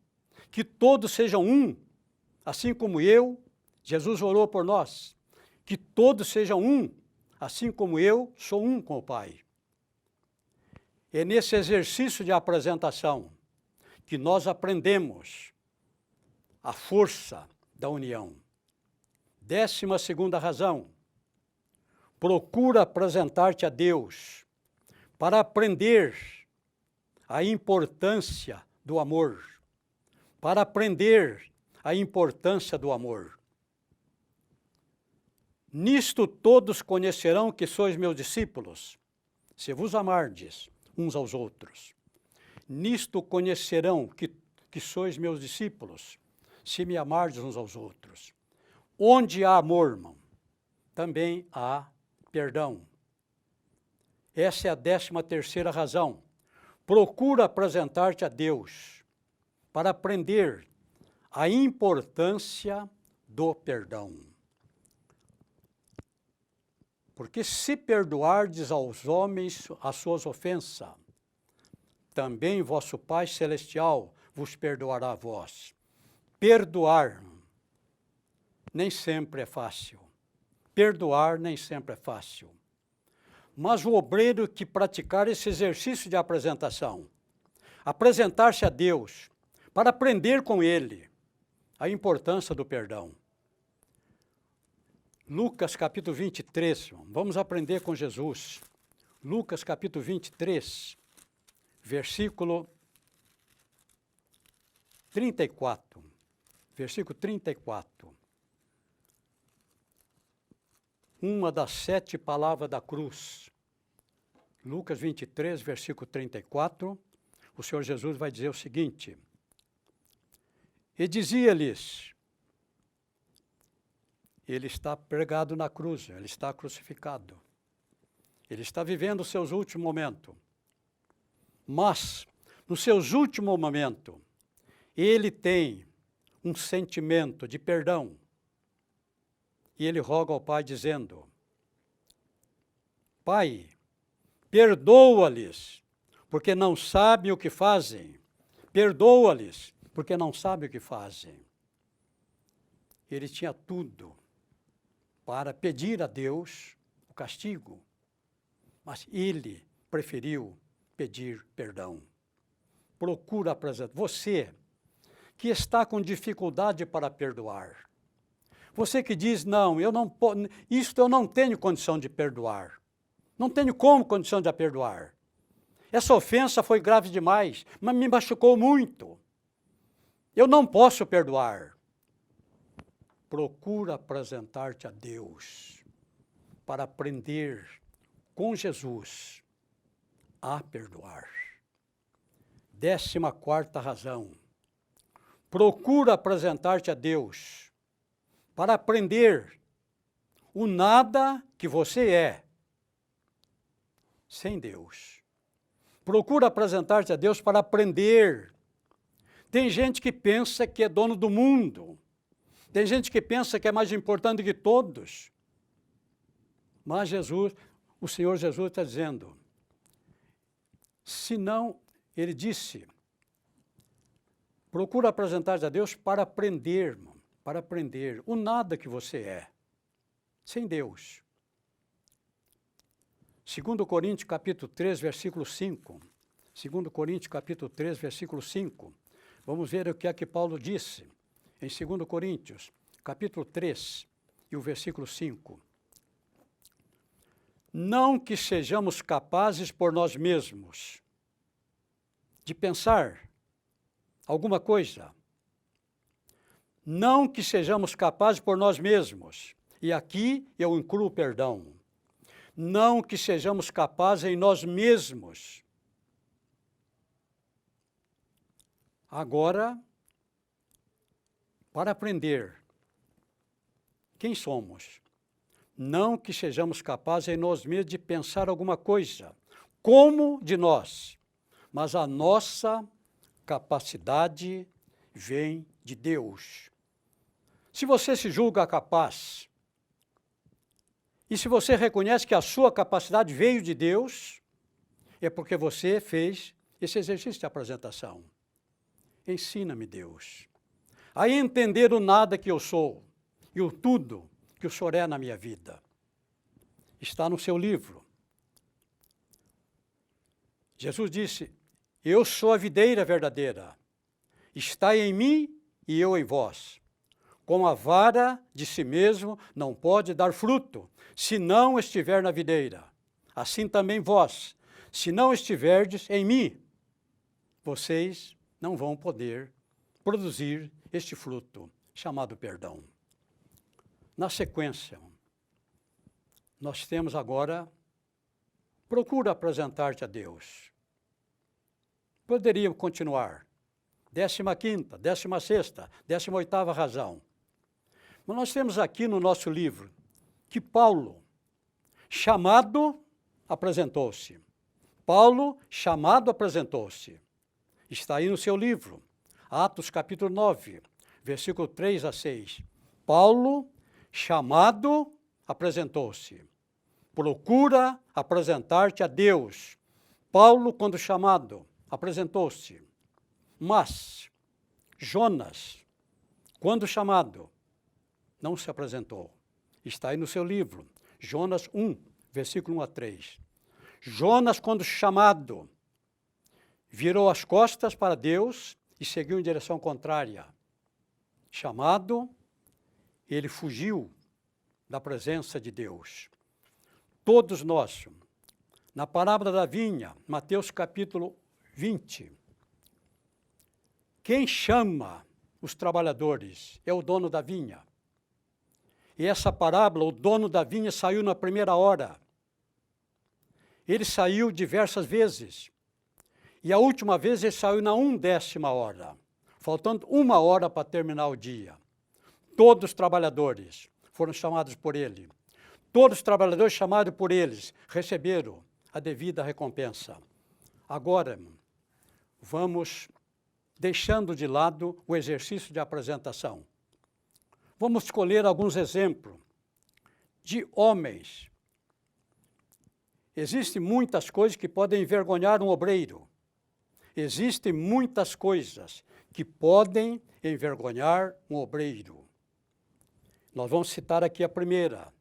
que todos sejam um, assim como eu, Jesus orou por nós, que todos sejam um, assim como eu sou um com o Pai. É nesse exercício de apresentação que nós aprendemos a força da união. 12ª razão, procura apresentar-te a Deus para aprender a importância do amor, para aprender a importância do amor. Nisto todos conhecerão que sois meus discípulos, se vos amardes uns aos outros. Nisto conhecerão que sois meus discípulos, se me amardes uns aos outros. Onde há amor, irmão, também há perdão. Essa é a 13ª razão. Procura apresentar-te a Deus para aprender a importância do perdão. Porque se perdoardes aos homens as suas ofensas, também vosso Pai Celestial vos perdoará a vós. Perdoar nem sempre é fácil. Perdoar nem sempre é fácil. Mas o obreiro que praticar esse exercício de apresentação, apresentar-se a Deus, para aprender com Ele a importância do perdão. Lucas capítulo 23, vamos aprender com Jesus. Lucas capítulo 23, versículo 34. Versículo 34. Uma das 7 palavras da cruz. Lucas 23, versículo 34. O Senhor Jesus vai dizer o seguinte. E dizia-lhes, ele está pregado na cruz, ele está crucificado. Ele está vivendo os seus últimos momentos. Mas, nos seus últimos momentos, ele tem um sentimento de perdão. E ele roga ao Pai dizendo, Pai, perdoa-lhes, porque não sabem o que fazem. Perdoa-lhes, porque não sabem o que fazem. Ele tinha tudo para pedir a Deus o castigo, mas ele preferiu pedir perdão. Procura apresentar. Você que está com dificuldade para perdoar, você que diz, não, eu não tenho condição de perdoar. Não tenho condição de perdoar. Essa ofensa foi grave demais, mas me machucou muito. Eu não posso perdoar. Procura apresentar-te a Deus para aprender com Jesus a perdoar. 14ª razão. Procura apresentar-te a Deus para aprender o nada que você é sem Deus. Procura apresentar-te a Deus para aprender. Tem gente que pensa que é dono do mundo. Tem gente que pensa que é mais importante que todos. Mas o Senhor Jesus está dizendo, senão, ele disse, procura apresentar-te a Deus para aprender, irmão, para aprender o nada que você é, sem Deus. 2 Coríntios capítulo 3, versículo 5. 2 Coríntios capítulo 3, versículo 5. Vamos ver o que é que Paulo disse em 2 Coríntios, capítulo 3, e o versículo 5. Não que sejamos capazes por nós mesmos de pensar alguma coisa. Não que sejamos capazes por nós mesmos. E aqui eu incluo o perdão. Não que sejamos capazes em nós mesmos. Agora, para aprender quem somos, não que sejamos capazes em nós mesmos de pensar alguma coisa, como de nós, mas a nossa capacidade vem de Deus. Se você se julga capaz, e se você reconhece que a sua capacidade veio de Deus, é porque você fez esse exercício de apresentação. Ensina-me, Deus, a entender o nada que eu sou e o tudo que o Senhor é na minha vida. Está no seu livro. Jesus disse, eu sou a videira verdadeira, estai em mim e eu em vós. Com a vara de si mesmo não pode dar fruto, se não estiver na videira. Assim também vós, se não estiverdes em mim, vocês não vão poder produzir este fruto, chamado perdão. Na sequência, nós temos agora, procura apresentar-te a Deus. Poderíamos continuar. 15ª, 16ª, 18ª razão. Mas nós temos aqui no nosso livro que Paulo, chamado, apresentou-se. Paulo, chamado, apresentou-se. Está aí no seu livro, Atos capítulo 9, versículo 3 a 6. Paulo, chamado, apresentou-se. Procura apresentar-te a Deus. Paulo, quando chamado, apresentou-se. Mas Jonas, quando chamado, não se apresentou. Está aí no seu livro, Jonas 1, versículo 1 a 3. Jonas, quando chamado, virou as costas para Deus e seguiu em direção contrária. Chamado, ele fugiu da presença de Deus. Todos nós, na parábola da vinha, Mateus capítulo 20, quem chama os trabalhadores é o dono da vinha. E essa parábola, o dono da vinha saiu na primeira hora. Ele saiu diversas vezes. E a última vez ele saiu na 1/10 hora, faltando 1 hora para terminar o dia. Todos os trabalhadores foram chamados por ele. Todos os trabalhadores chamados por eles receberam a devida recompensa. Agora, vamos deixando de lado o exercício de apresentação. Vamos escolher alguns exemplos de homens. Existem muitas coisas que podem envergonhar um obreiro. Existem muitas coisas que podem envergonhar um obreiro. Nós vamos citar aqui a primeira.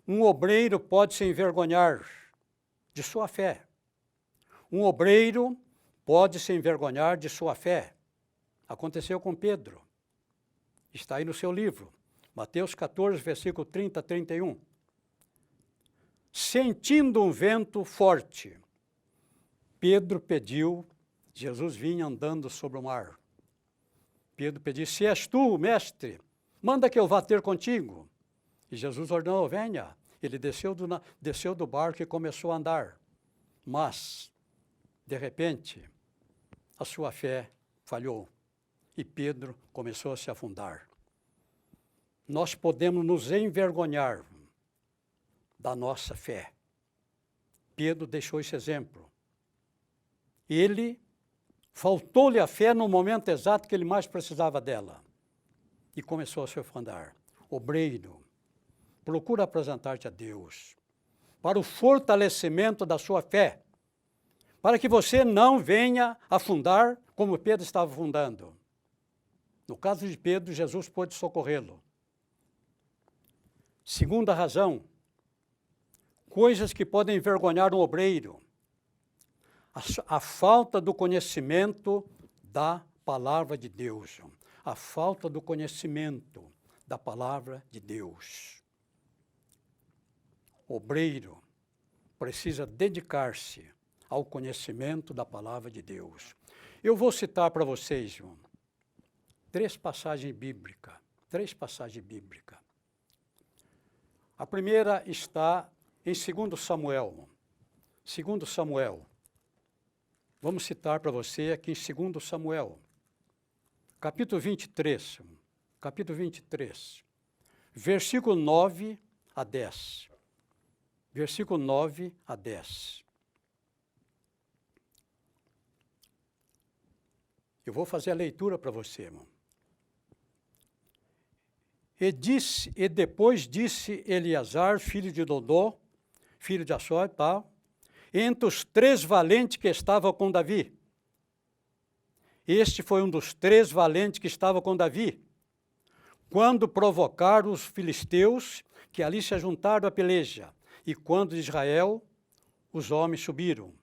Um obreiro pode se envergonhar de sua fé. Um obreiro pode se envergonhar de sua fé. Aconteceu com Pedro. Está aí no seu livro, Mateus 14, versículo 30 a 31. Sentindo um vento forte, Pedro pediu, Jesus vinha andando sobre o mar. Pedro pediu, se és tu, mestre, manda que eu vá ter contigo. E Jesus ordenou, venha. Ele desceu do barco e começou a andar. Mas, de repente, a sua fé falhou e Pedro começou a se afundar. Nós podemos nos envergonhar da nossa fé. Pedro deixou esse exemplo. Ele faltou-lhe a fé no momento exato que ele mais precisava dela e começou a se afundar. Obreiro, procura apresentar-te a Deus para o fortalecimento da sua fé, para que você não venha afundar como Pedro estava afundando. No caso de Pedro, Jesus pôde socorrê-lo. Segunda razão, coisas que podem envergonhar um obreiro. A falta do conhecimento da palavra de Deus. A falta do conhecimento da palavra de Deus. O obreiro precisa dedicar-se ao conhecimento da palavra de Deus. Eu vou citar para vocês, três passagens bíblicas. A primeira está em 2 Samuel. 2 Samuel. Vamos citar para você aqui em 2 Samuel. Capítulo 23. Capítulo 23. Versículo 9 a 10. Versículo 9 a 10. Eu vou fazer a leitura para você, irmão. E depois disse Eleazar, filho de Dodô, filho de Assó, entre os 3 valentes que estavam com Davi. Este foi um dos 3 valentes que estava com Davi, quando provocaram os filisteus que ali se juntaram à peleja, e quando de Israel os homens subiram.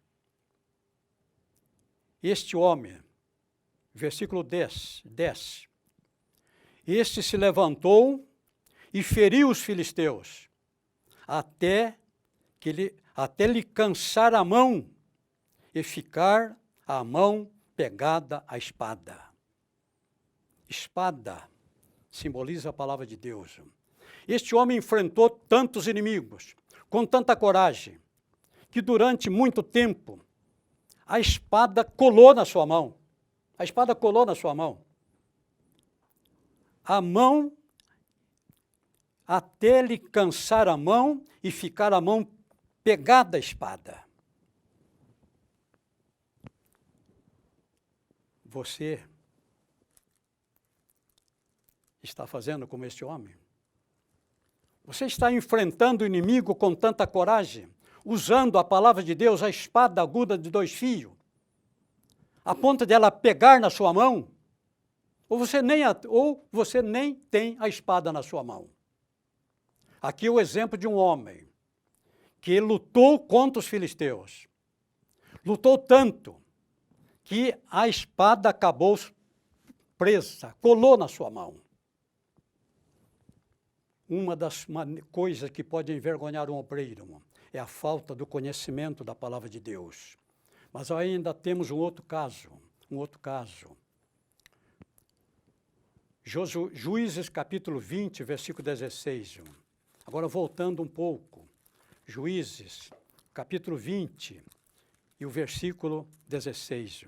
Este homem, versículo 10, este se levantou e feriu os filisteus, até lhe cansar a mão e ficar a mão pegada à espada. Espada simboliza a palavra de Deus. Este homem enfrentou tantos inimigos, com tanta coragem, que durante muito tempo a espada colou na sua mão. A espada colou na sua mão. A mão, até lhe cansar a mão e ficar a mão pegada à espada. Você está fazendo como este homem? Você está enfrentando o inimigo com tanta coragem, usando a palavra de Deus, a espada aguda de 2 fios, a ponto de ela pegar na sua mão? Ou você nem tem a espada na sua mão? Aqui é o exemplo de um homem que lutou contra os filisteus. Lutou tanto que a espada acabou presa, colou na sua mão. Uma das coisas que pode envergonhar um obreiro é a falta do conhecimento da palavra de Deus. Mas ainda temos um outro caso. Juízes capítulo 20, versículo 16. Agora voltando um pouco. Juízes capítulo 20 e o versículo 16.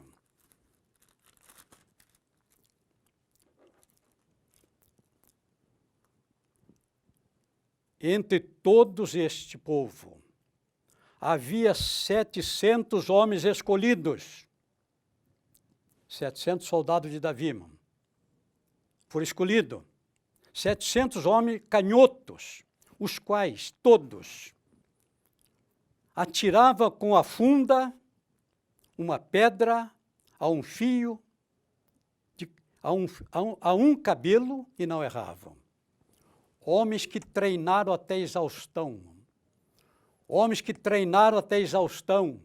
Entre todos este povo, havia 700 homens escolhidos, 700 soldados de Davi, foram escolhidos, 700 homens canhotos, os quais todos atiravam com a funda uma pedra a um fio, a um cabelo e não erravam. Homens que treinaram até exaustão. Homens que treinaram até exaustão.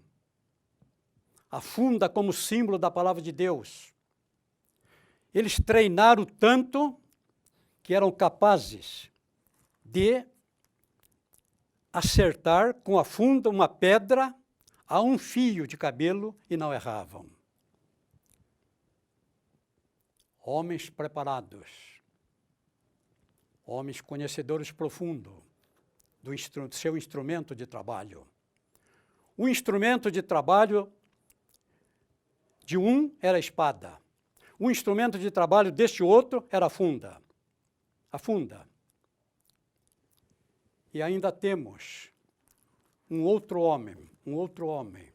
A funda como símbolo da palavra de Deus. Eles treinaram tanto que eram capazes de acertar com a funda uma pedra a um fio de cabelo e não erravam. Homens preparados. Homens conhecedores profundos do seu instrumento de trabalho. O instrumento de trabalho de um era a espada. O instrumento de trabalho deste outro era a funda. A funda. E ainda temos um outro homem,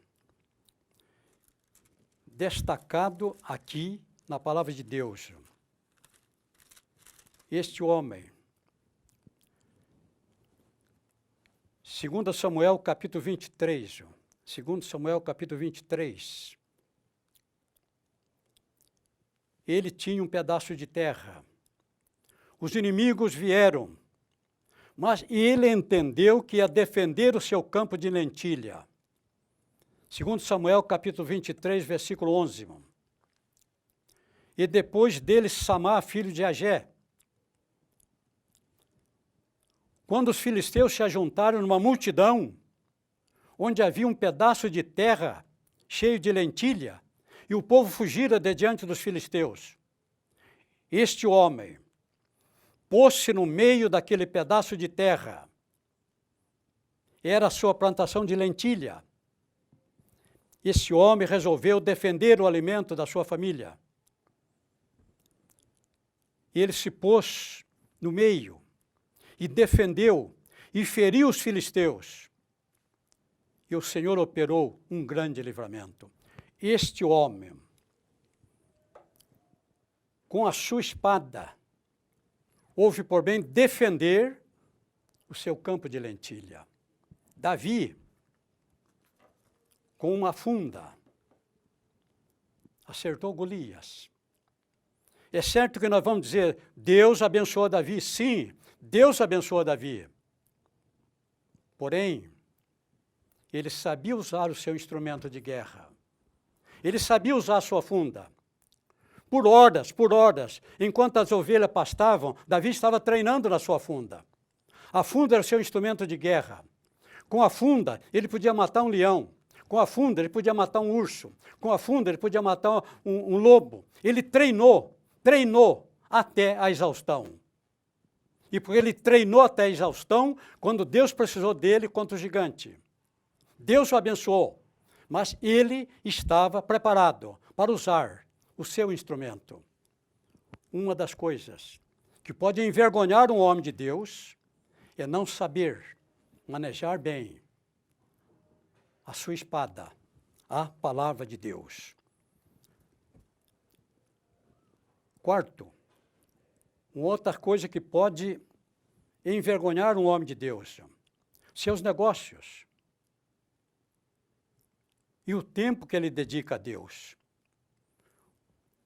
destacado aqui na palavra de Deus. Este homem, 2 Samuel capítulo 23, 2 Samuel capítulo 23, ele tinha um pedaço de terra. Os inimigos vieram, mas ele entendeu que ia defender o seu campo de lentilha. 2 Samuel capítulo 23, versículo 11. E depois dele Samá, filho de Agé. Quando os filisteus se ajuntaram numa multidão, onde havia um pedaço de terra cheio de lentilha, e o povo fugira de diante dos filisteus, este homem pôs-se no meio daquele pedaço de terra. Era a sua plantação de lentilha. Esse homem resolveu defender o alimento da sua família. Ele se pôs no meio e defendeu e feriu os filisteus. E o Senhor operou um grande livramento. Este homem, com a sua espada, houve por bem defender o seu campo de lentilha. Davi, com uma funda, acertou Golias. É certo que nós vamos dizer, Deus abençoou Davi. Sim, Deus abençoou Davi. Porém, ele sabia usar o seu instrumento de guerra. Ele sabia usar a sua funda. Por horas, enquanto as ovelhas pastavam, Davi estava treinando na sua funda. A funda era o seu instrumento de guerra. Com a funda, ele podia matar um leão. Com a funda, ele podia matar um urso. Com a funda, ele podia matar um lobo. Ele treinou até a exaustão. E porque ele treinou até a exaustão, quando Deus precisou dele contra o gigante. Deus o abençoou, mas ele estava preparado para usar o seu instrumento. Uma das coisas que pode envergonhar um homem de Deus é não saber manejar bem a sua espada, a palavra de Deus. Quarto, uma outra coisa que pode envergonhar um homem de Deus, seus negócios e o tempo que ele dedica a Deus.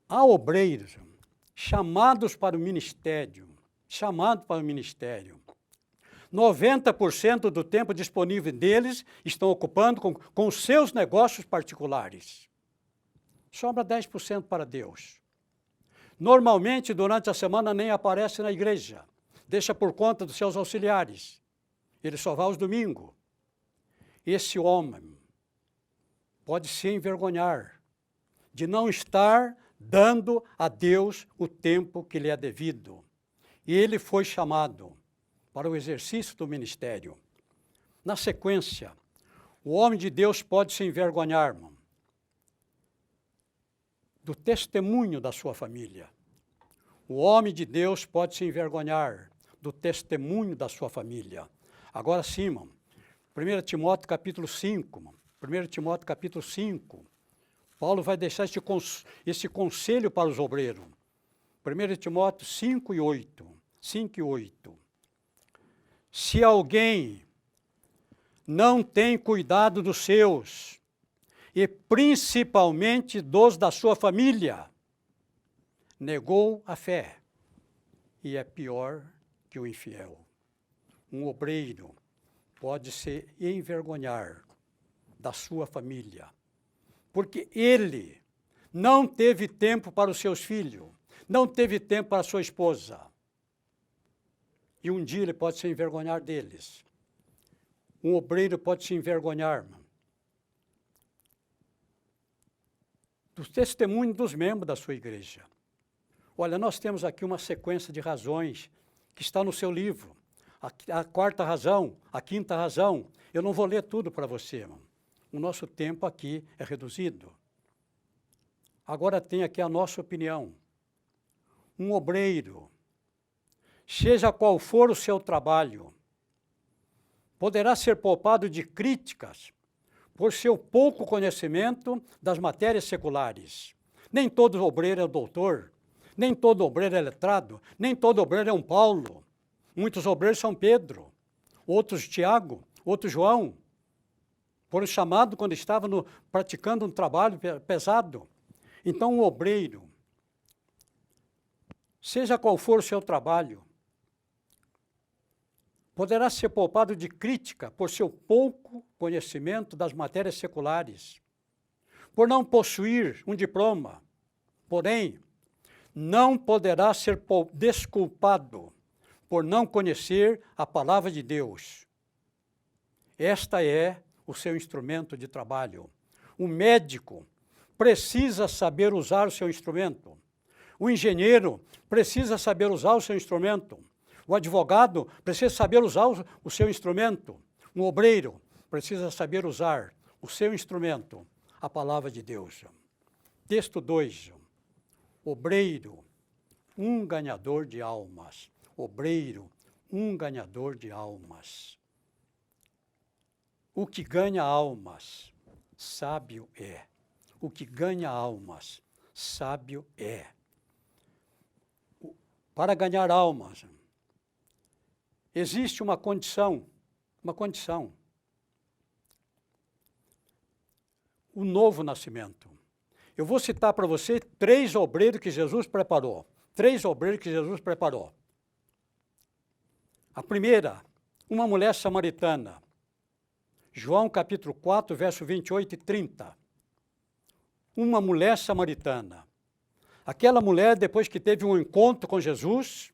Há obreiros chamados para o ministério, 90% do tempo disponível deles estão ocupando com os seus negócios particulares. Sobra 10% para Deus. Normalmente, durante a semana, nem aparece na igreja. Deixa por conta dos seus auxiliares. Ele só vai aos domingos. Esse homem pode se envergonhar de não estar dando a Deus o tempo que lhe é devido. E ele foi chamado para o exercício do ministério. Na sequência, o homem de Deus pode se envergonhar, irmão, do testemunho da sua família. O homem de Deus pode se envergonhar do testemunho da sua família. Agora sim, irmão, 1 Timóteo capítulo 5, 1 Timóteo capítulo 5, Paulo vai deixar esse conselho para os obreiros. 1 Timóteo 5 e 8. Se alguém não tem cuidado dos seus, e principalmente dos da sua família, negou a fé e é pior que o infiel. Um obreiro pode se envergonhar da sua família, porque ele não teve tempo para os seus filhos, não teve tempo para a sua esposa. E um dia ele pode se envergonhar deles. Um obreiro pode se envergonhar do testemunho dos membros da sua igreja. Olha, nós temos aqui uma sequência de razões que está no seu livro. A quarta razão, a quinta razão. Eu não vou ler tudo para você, irmão. O nosso tempo aqui é reduzido. Agora tem aqui a nossa opinião. Um obreiro, seja qual for o seu trabalho, poderá ser poupado de críticas por seu pouco conhecimento das matérias seculares. Nem todo obreiro é doutor, nem todo obreiro é letrado, nem todo obreiro é um Paulo. Muitos obreiros são Pedro, outros Tiago, outros João. Foram chamados quando estavam praticando um trabalho pesado. Então, um obreiro, seja qual for o seu trabalho, poderá ser poupado de crítica por seu pouco conhecimento das matérias seculares, por não possuir um diploma. Porém, não poderá ser desculpado por não conhecer a palavra de Deus. Esta é o seu instrumento de trabalho. O médico precisa saber usar o seu instrumento. O engenheiro precisa saber usar o seu instrumento. O advogado precisa saber usar o seu instrumento. Um obreiro precisa saber usar o seu instrumento, a palavra de Deus. Texto 2. Obreiro, um ganhador de almas. Obreiro, um ganhador de almas. O que ganha almas, sábio é. O que ganha almas, sábio é. Para ganhar almas, existe uma condição. O novo nascimento. Eu vou citar para você 3 obreiros que Jesus preparou. 3 obreiros que Jesus preparou. A primeira, uma mulher samaritana. João capítulo 4, verso 28 e 30. Uma mulher samaritana. Aquela mulher, depois que teve um encontro com Jesus,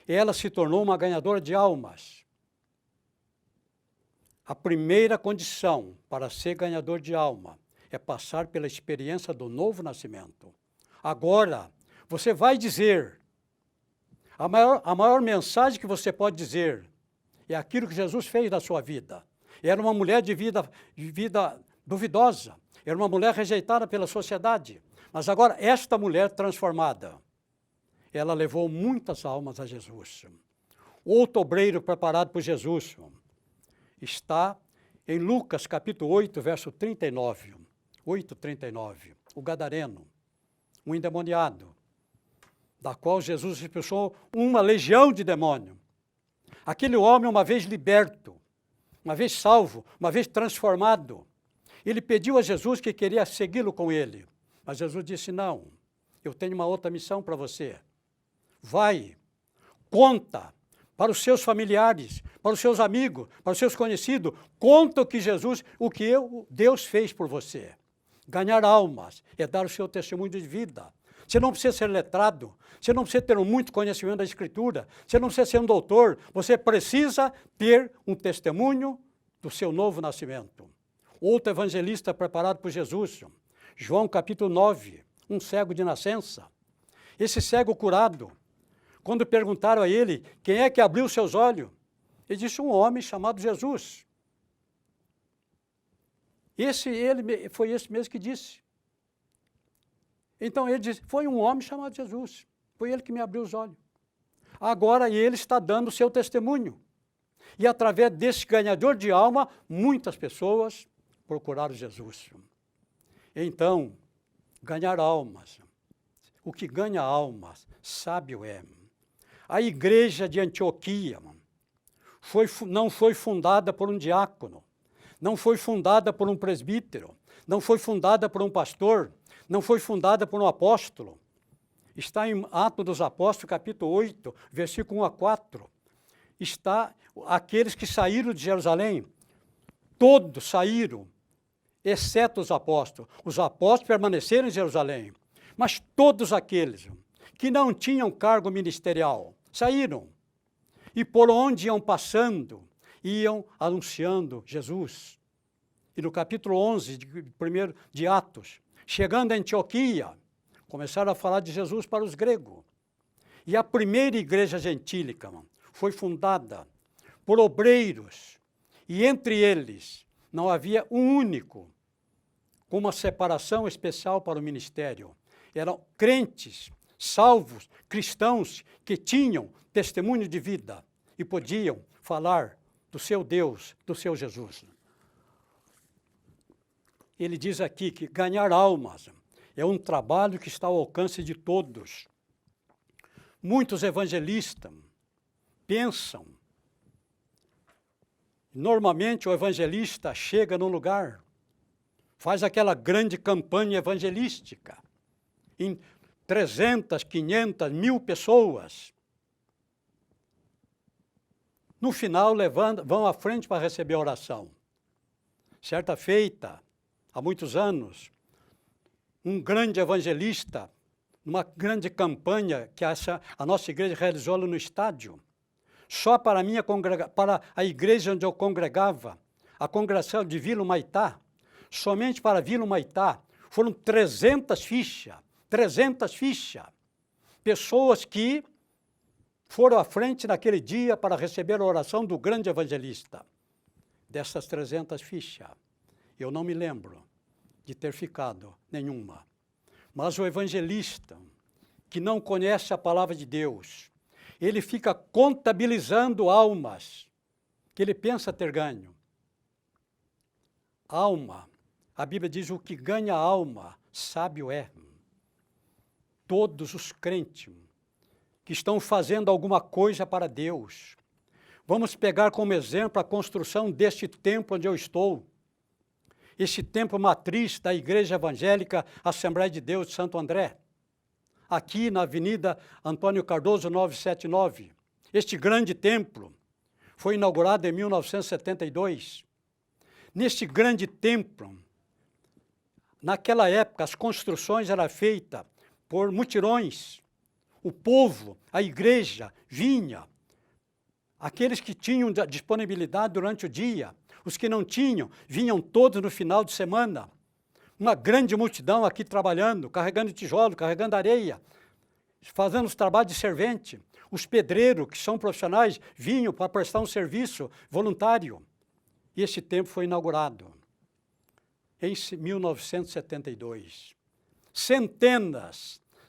ela se tornou uma ganhadora de almas. A primeira condição para ser ganhador de alma é passar pela experiência do novo nascimento. Agora, você vai dizer, a maior mensagem que você pode dizer é aquilo que Jesus fez na sua vida. Era uma mulher de vida duvidosa, era uma mulher rejeitada pela sociedade. Mas agora, esta mulher transformada, ela levou muitas almas a Jesus. Outro obreiro preparado por Jesus está em Lucas capítulo 8, verso 39. 8:39. O gadareno, um endemoniado, da qual Jesus expulsou uma legião de demônio. Aquele homem, uma vez liberto, uma vez salvo, uma vez transformado, ele pediu a Jesus que queria segui-lo com ele. Mas Jesus disse, não, eu tenho uma outra missão para você. Vai, conta para os seus familiares, para os seus amigos, para os seus conhecidos, conta o que Deus fez por você. Ganhar almas é dar o seu testemunho de vida. Você não precisa ser letrado, você não precisa ter muito conhecimento da Escritura, você não precisa ser um doutor, você precisa ter um testemunho do seu novo nascimento. Outro evangelista preparado por Jesus, João capítulo 9, um cego de nascença. Esse cego curado, quando perguntaram a ele, quem é que abriu seus olhos? Ele disse, um homem chamado Jesus. Foi esse mesmo que disse. Então ele disse, foi um homem chamado Jesus. Foi ele que me abriu os olhos. Agora ele está dando o seu testemunho. E através desse ganhador de alma, muitas pessoas procuraram Jesus. Então, ganhar almas. O que ganha almas, sábio é. A igreja de Antioquia não foi fundada por um diácono, não foi fundada por um presbítero, não foi fundada por um pastor, não foi fundada por um apóstolo. Está em Atos dos Apóstolos, capítulo 8, versículo 1 a 4. Está aqueles que saíram de Jerusalém, todos saíram, exceto os apóstolos. Os apóstolos permaneceram em Jerusalém, mas todos aqueles que não tinham cargo ministerial saíram. E por onde iam passando, iam anunciando Jesus. E no capítulo 11 de Atos, chegando a Antioquia, começaram a falar de Jesus para os gregos. E a primeira igreja gentílica foi fundada por obreiros, e entre eles não havia um único com uma separação especial para o ministério. Eram crentes, salvos, cristãos que tinham testemunho de vida e podiam falar do seu Deus, do seu Jesus. Ele diz aqui que ganhar almas é um trabalho que está ao alcance de todos. Muitos evangelistas pensam. Normalmente o evangelista chega num lugar, faz aquela grande campanha evangelística, em 300, 500, 1000 pessoas. No final vão à frente para receber a oração. Certa feita, há muitos anos, um grande evangelista, numa grande campanha que a nossa igreja realizou no estádio, só para a igreja onde eu congregava, a congregação de Vila Humaitá, somente para Vila Humaitá, foram 300 fichas, pessoas que foram à frente naquele dia para receber a oração do grande evangelista. Dessas 300 fichas, eu não me lembro de ter ficado nenhuma. Mas o evangelista, que não conhece a palavra de Deus, ele fica contabilizando almas que ele pensa ter ganho. Alma, a Bíblia diz, o que ganha alma, sábio é. Todos os crentes que estão fazendo alguma coisa para Deus. Vamos pegar como exemplo a construção deste templo onde eu estou. Esse templo matriz da Igreja Evangélica Assembleia de Deus de Santo André. Aqui na Avenida Antônio Cardoso 979. Este grande templo foi inaugurado em 1972. Neste grande templo, naquela época, as construções eram feitas por mutirões. O povo, a igreja, vinha. Aqueles que tinham disponibilidade durante o dia, os que não tinham, vinham todos no final de semana. Uma grande multidão aqui trabalhando, carregando tijolo, carregando areia, fazendo os trabalhos de servente. Os pedreiros, que são profissionais, vinham para prestar um serviço voluntário. E esse templo foi inaugurado em 1972.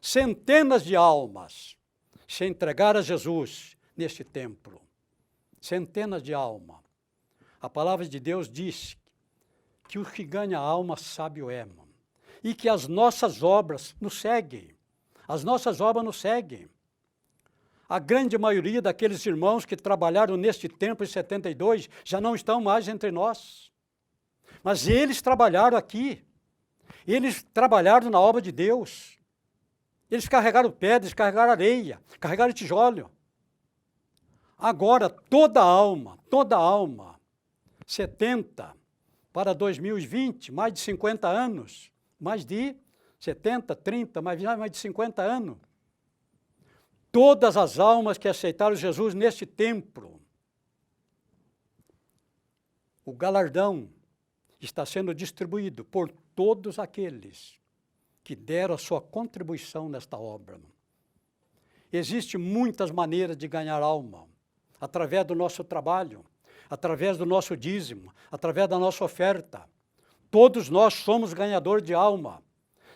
Centenas de almas se entregaram a Jesus neste templo. Centenas de almas. A palavra de Deus diz que o que ganha a alma sábio é, e que as nossas obras nos seguem. As nossas obras nos seguem. A grande maioria daqueles irmãos que trabalharam neste templo em 72 já não estão mais entre nós. Mas eles trabalharam aqui. Eles trabalharam na obra de Deus. Eles carregaram pedras, carregaram areia, carregaram tijolo. Agora, toda alma, 70 para 2020, mais de 50 anos, mais de 70, 30, mais de 50 anos. Todas as almas que aceitaram Jesus neste templo, o galardão está sendo distribuído por todos aqueles que deram a sua contribuição nesta obra. Existem muitas maneiras de ganhar alma, através do nosso trabalho, através do nosso dízimo, através da nossa oferta. Todos nós somos ganhadores de alma.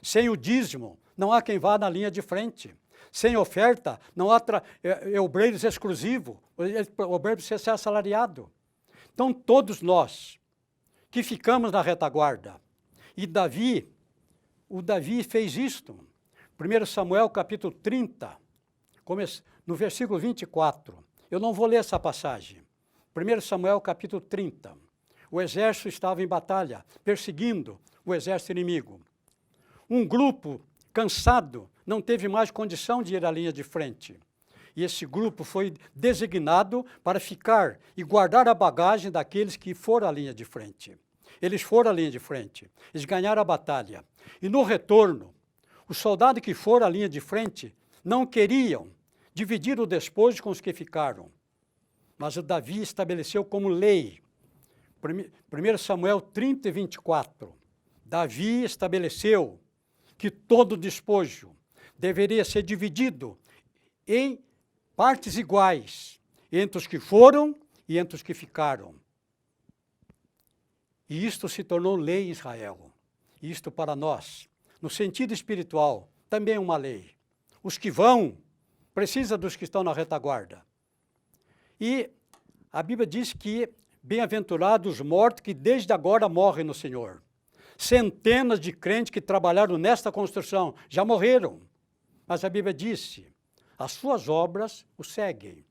Sem o dízimo, não há quem vá na linha de frente. Sem oferta, não há obreiros exclusivos, o obreiro precisa ser assalariado. Então, todos nós que ficamos na retaguarda, e o Davi fez isto. 1 Samuel capítulo 30, no versículo 24. Eu não vou ler essa passagem. 1 Samuel capítulo 30. O exército estava em batalha, perseguindo o exército inimigo. Um grupo cansado não teve mais condição de ir à linha de frente. E esse grupo foi designado para ficar e guardar a bagagem daqueles que foram à linha de frente. Eles foram à linha de frente, eles ganharam a batalha. E no retorno, os soldados que foram à linha de frente não queriam dividir o despojo com os que ficaram. Mas o Davi estabeleceu como lei, 1 Samuel 30 e 24, Davi estabeleceu que todo o despojo deveria ser dividido em partes iguais, entre os que foram e entre os que ficaram. E isto se tornou lei em Israel. Isto para nós, no sentido espiritual, também é uma lei. Os que vão, precisa dos que estão na retaguarda. E a Bíblia diz que bem-aventurados os mortos que desde agora morrem no Senhor. Centenas de crentes que trabalharam nesta construção já morreram. Mas a Bíblia disse, as suas obras o seguem.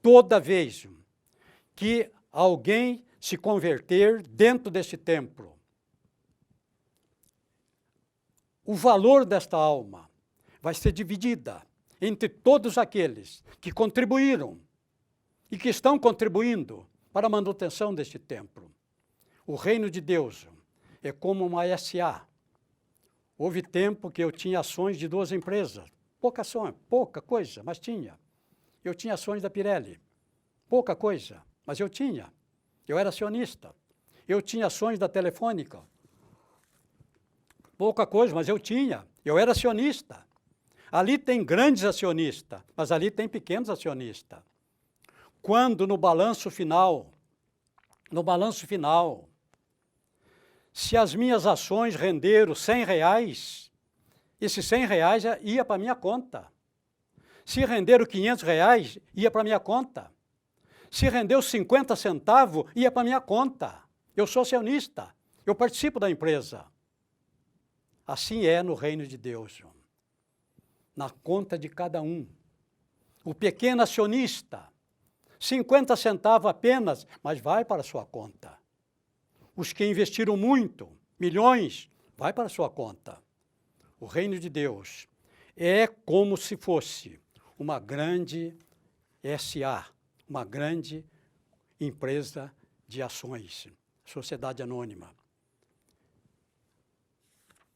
Toda vez que alguém se converter dentro deste templo, o valor desta alma vai ser dividida entre todos aqueles que contribuíram e que estão contribuindo para a manutenção deste templo. O reino de Deus é como uma SA. Houve tempo que eu tinha ações de 2 empresas. Pouca ação, pouca coisa, mas tinha. Eu tinha ações da Pirelli. Pouca coisa, mas eu tinha. Eu era acionista. Eu tinha ações da Telefônica. Pouca coisa, mas eu tinha. Eu era acionista. Ali tem grandes acionistas, mas ali tem pequenos acionistas. Quando no balanço final, se as minhas ações renderam R$100, esses R$100 ia para a minha conta. Se renderam R$500, ia para a minha conta. Se rendeu 50 centavos, ia para a minha conta. Eu sou acionista, eu participo da empresa. Assim é no reino de Deus, na conta de cada um. O pequeno acionista, 50 centavos apenas, mas vai para a sua conta. Os que investiram muito, milhões, vai para a sua conta. O reino de Deus é como se fosse uma grande SA, uma grande empresa de ações, sociedade anônima.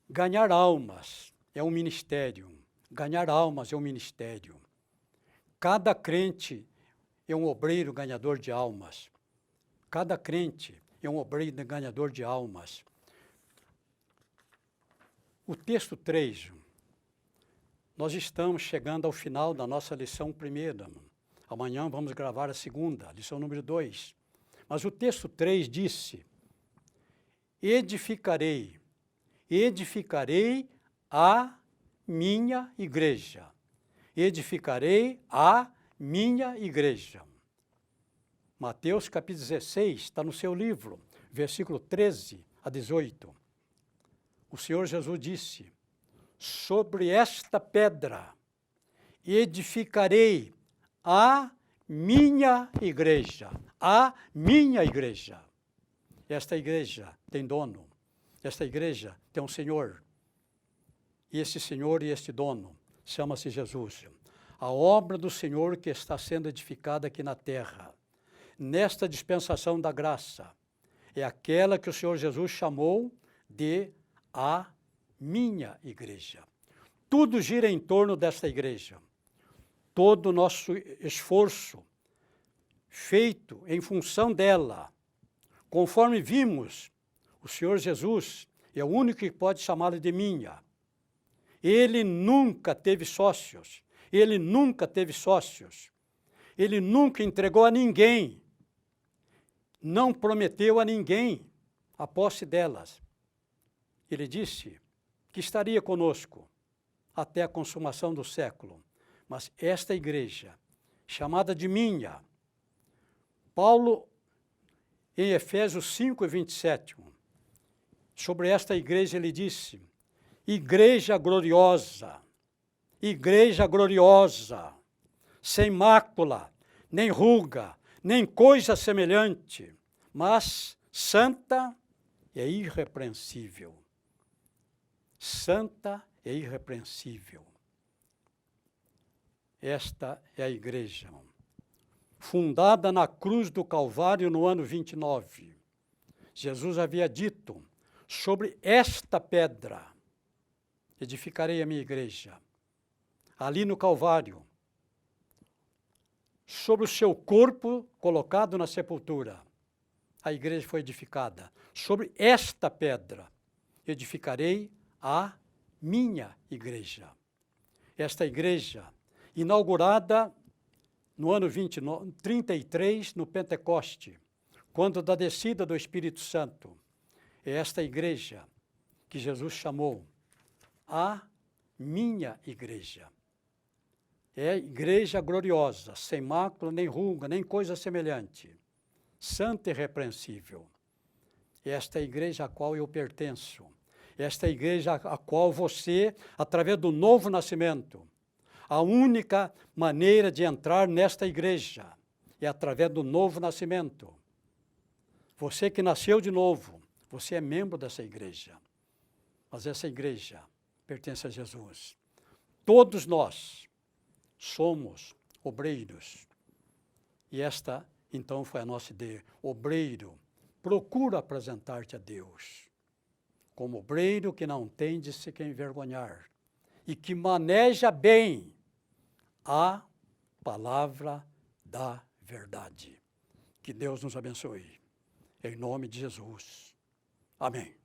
Ganhar almas é um ministério. Ganhar almas é um ministério. Cada crente é um obreiro ganhador de almas. Cada crente é um obreiro ganhador de almas. O texto 3, nós estamos chegando ao final da nossa lição primeira. Amanhã vamos gravar a segunda, lição número 2. Mas o texto 3 disse, edificarei a minha igreja. Edificarei a minha igreja. Mateus capítulo 16, está no seu livro, versículo 13 a 18. O Senhor Jesus disse, sobre esta pedra edificarei a minha igreja. A minha igreja. Esta igreja tem dono. Esta igreja tem um Senhor. E esse Senhor e este dono chama-se Jesus. A obra do Senhor que está sendo edificada aqui na terra, nesta dispensação da graça, é aquela que o Senhor Jesus chamou de a minha igreja. Tudo gira em torno desta igreja. Todo o nosso esforço feito em função dela, conforme vimos, o Senhor Jesus é o único que pode chamá-la de minha. Ele nunca teve sócios. Ele nunca teve sócios. Ele nunca entregou a ninguém. Não prometeu a ninguém a posse delas. Ele disse que estaria conosco até a consumação do século. Mas esta igreja, chamada de minha, Paulo, em Efésios 5, 27, sobre esta igreja ele disse, igreja gloriosa, sem mácula, nem ruga, nem coisa semelhante, mas santa e irrepreensível. Santa e irrepreensível. Esta é a igreja, fundada na cruz do Calvário no ano 29. Jesus havia dito, sobre esta pedra edificarei a minha igreja. Ali no Calvário, sobre o seu corpo colocado na sepultura, a igreja foi edificada. Sobre esta pedra edificarei a minha igreja. Esta igreja, inaugurada no ano 33, no Pentecoste, quando da descida do Espírito Santo, é esta igreja que Jesus chamou a minha igreja. É igreja gloriosa, sem mácula, nem ruga, nem coisa semelhante, santa e irrepreensível. Esta é a igreja a qual eu pertenço. Esta é a igreja a qual você, através do novo nascimento, a única maneira de entrar nesta igreja é através do novo nascimento. Você que nasceu de novo, você é membro dessa igreja. Mas essa igreja pertence a Jesus. Todos nós somos obreiros. E esta, então, foi a nossa ideia. Obreiro, procura apresentar-te a Deus como obreiro que não tem de se envergonhar e que maneja bem a palavra da verdade. Que Deus nos abençoe. Em nome de Jesus. Amém.